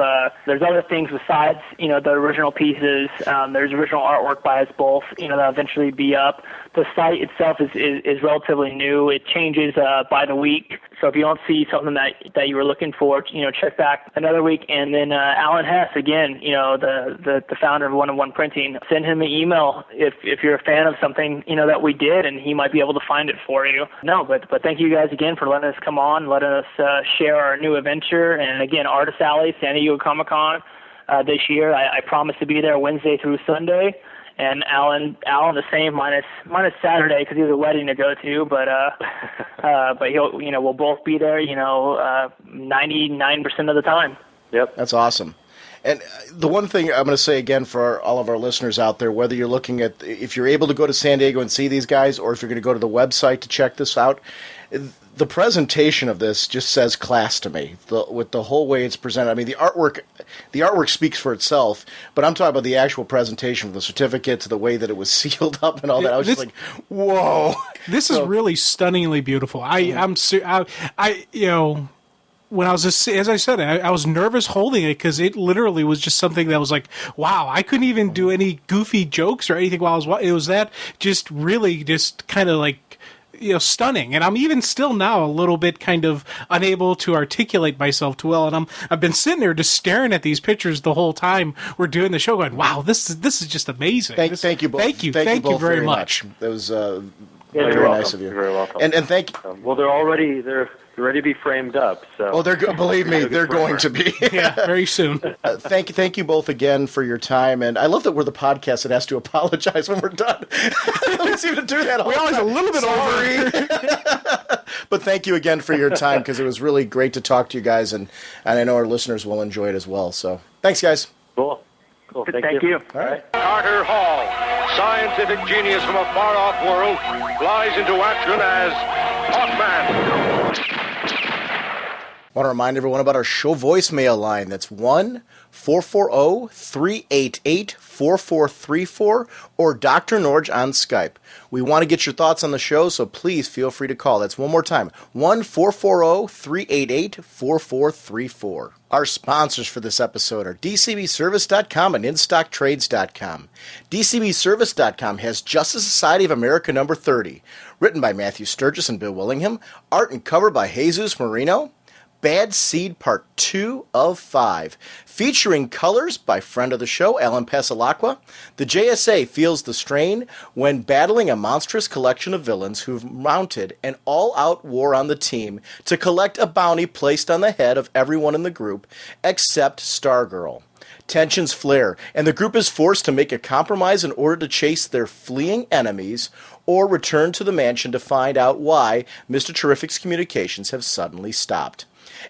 There's other things besides the original pieces. There's original artwork by us both. That'll eventually be up. The site itself is relatively new. It changes by the week. So if you don't see something that you were looking for, check back another week. And then Alan Hess, again, the founder of One of One Printing, send him an email if you're a fan of something that we did, and he might be able to find it for you. No, but thank you guys again for letting us come on, letting us share our new adventure. And again, Artist Alley, San Diego Comic-Con this year. I promise to be there Wednesday through Sunday. And Alan the same minus Saturday because he has a wedding to go to, but we'll both be there 99% of the time. Yep, that's awesome. And the one thing I'm going to say again for all of our listeners out there, whether you're looking at if you're able to go to San Diego and see these guys, or if you're going to go to the website to check this out, the presentation of this just says class to me. With the whole way it's presented. I mean, the artwork speaks for itself, but I'm talking about the actual presentation of the certificates, the way that it was sealed up and all that. I was just like, whoa. This is really stunningly beautiful. When I was as I said, I was nervous holding it because it literally was just something that was like, wow, I couldn't even do any goofy jokes or anything while I was watching. It was that just really just kind of like, stunning. And I'm even still now a little bit kind of unable to articulate myself too well. And I've been sitting there just staring at these pictures the whole time we're doing the show going, wow, this is just amazing. Thank you both. Thank you very much. That was you're very welcome. nice of you. You're very welcome. And thank you. Well, they're ready to be framed up. So. Believe me, they're going to be. Yeah, very soon. Thank you both again for your time, and I love that we're the podcast that has to apologize when we're done. We seem to do that all the time. We're always a little bit over. But thank you again for your time, because it was really great to talk to you guys, and I know our listeners will enjoy it as well. So thanks, guys. Cool. Thank you. All right. Carter Hall, scientific genius from a far-off world, flies into action as Hawkman. I want to remind everyone about our show voicemail line. That's 1-440-388-4434 or Dr. Norge on Skype. We want to get your thoughts on the show, so please feel free to call. That's one more time, 1-440-388-4434. Our sponsors for this episode are DCBService.com and InStockTrades.com. DCBService.com has Justice Society of America number 30, written by Matthew Sturgis and Bill Willingham, art and cover by Jesus Marino. Bad Seed Part 2 of 5, featuring colors by friend of the show, Alan Passalaqua. The JSA feels the strain when battling a monstrous collection of villains who've mounted an all-out war on the team to collect a bounty placed on the head of everyone in the group except Stargirl. Tensions flare, and the group is forced to make a compromise in order to chase their fleeing enemies or return to the mansion to find out why Mr. Terrific's communications have suddenly stopped.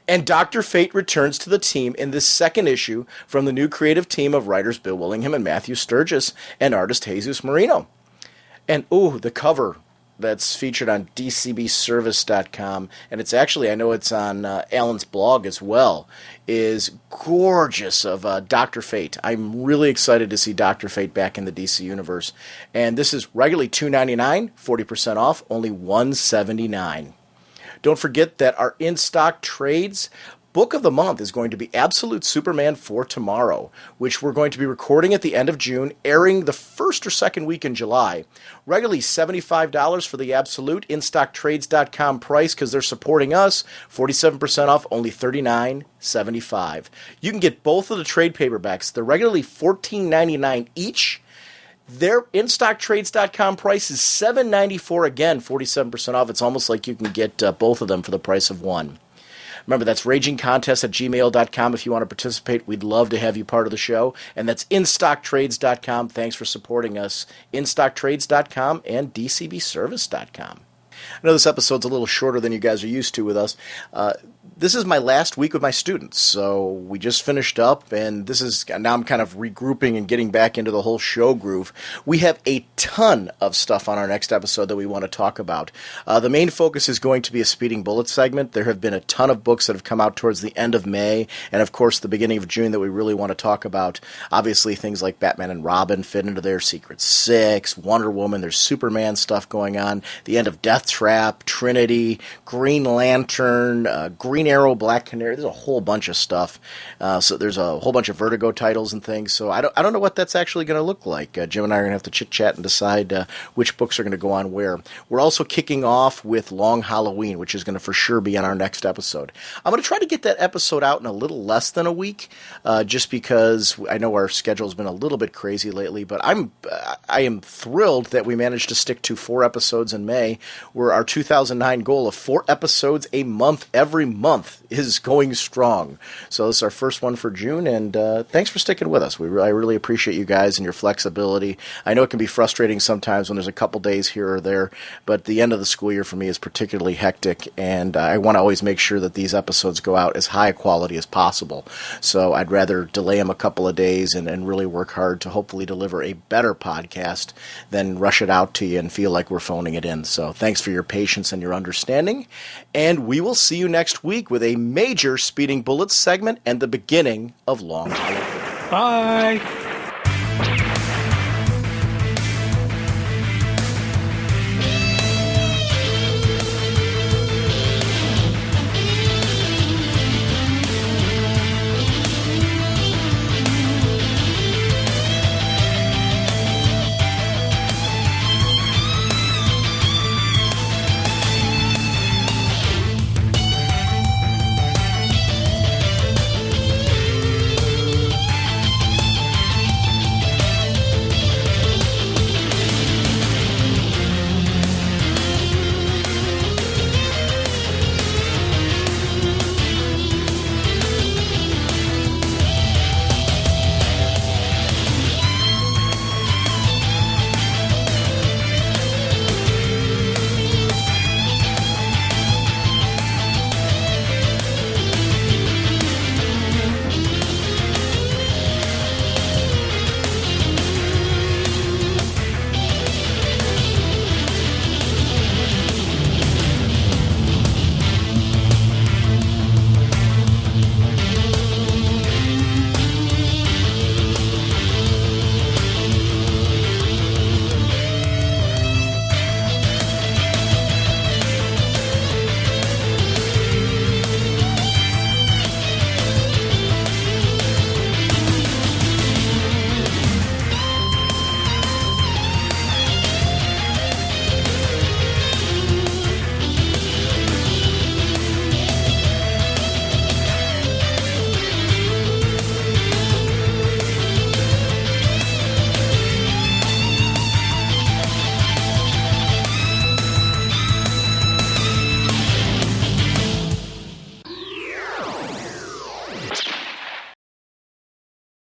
And Dr. Fate returns to the team in this second issue from the new creative team of writers Bill Willingham and Matthew Sturgis and artist Jesus Marino. And, the cover that's featured on DCBService.com, and it's actually, I know it's on Alan's blog as well, is gorgeous of Dr. Fate. I'm really excited to see Dr. Fate back in the DC universe. And this is regularly $2.99, 40% off, only $179. Don't forget that our in-stock trades book of the month is going to be Absolute Superman for Tomorrow, which we're going to be recording at the end of June, airing the first or second week in July. Regularly $75 for the Absolute, InStockTrades.com price because they're supporting us, 47% off, only $39.75. You can get both of the trade paperbacks. They're regularly $14.99 each. Their InStockTrades.com price is $7.94, again, 47% off. It's almost like you can get both of them for the price of one. Remember, that's ragingcontest@gmail.com if you want to participate. We'd love to have you part of the show. And that's InStockTrades.com. Thanks for supporting us. InStockTrades.com and DCBService.com. I know this episode's a little shorter than you guys are used to with us. This is my last week with my students, so we just finished up, and now I'm kind of regrouping and getting back into the whole show groove. We have a ton of stuff on our next episode that we want to talk about. The main focus is going to be a Speeding Bullet segment. There have been a ton of books that have come out towards the end of May, and of course the beginning of June that we really want to talk about. Obviously things like Batman and Robin fit into their Secret Six, Wonder Woman, there's Superman stuff going on, the end of Death Trap, Trinity, Green Lantern, Green Arrow, Black Canary. There's a whole bunch of stuff. So there's a whole bunch of Vertigo titles and things. So I don't know what that's actually going to look like. Jim and I are going to have to chit-chat and decide which books are going to go on where. We're also kicking off with Long Halloween, which is going to for sure be on our next episode. I'm going to try to get that episode out in a little less than a week, just because I know our schedule's been a little bit crazy lately, but I am thrilled that we managed to stick to 4 episodes in May, where our 2009 goal of 4 episodes a month every month is going strong. So this is our first one for June, and thanks for sticking with us. I really appreciate you guys and your flexibility. I know it can be frustrating sometimes when there's a couple days here or there, but the end of the school year for me is particularly hectic, and I want to always make sure that these episodes go out as high quality as possible. So I'd rather delay them a couple of days and really work hard to hopefully deliver a better podcast than rush it out to you and feel like we're phoning it in. So thanks for your patience and your understanding, and we will see you next week with a major Speeding Bullets segment and the beginning of Long Halloween. Bye!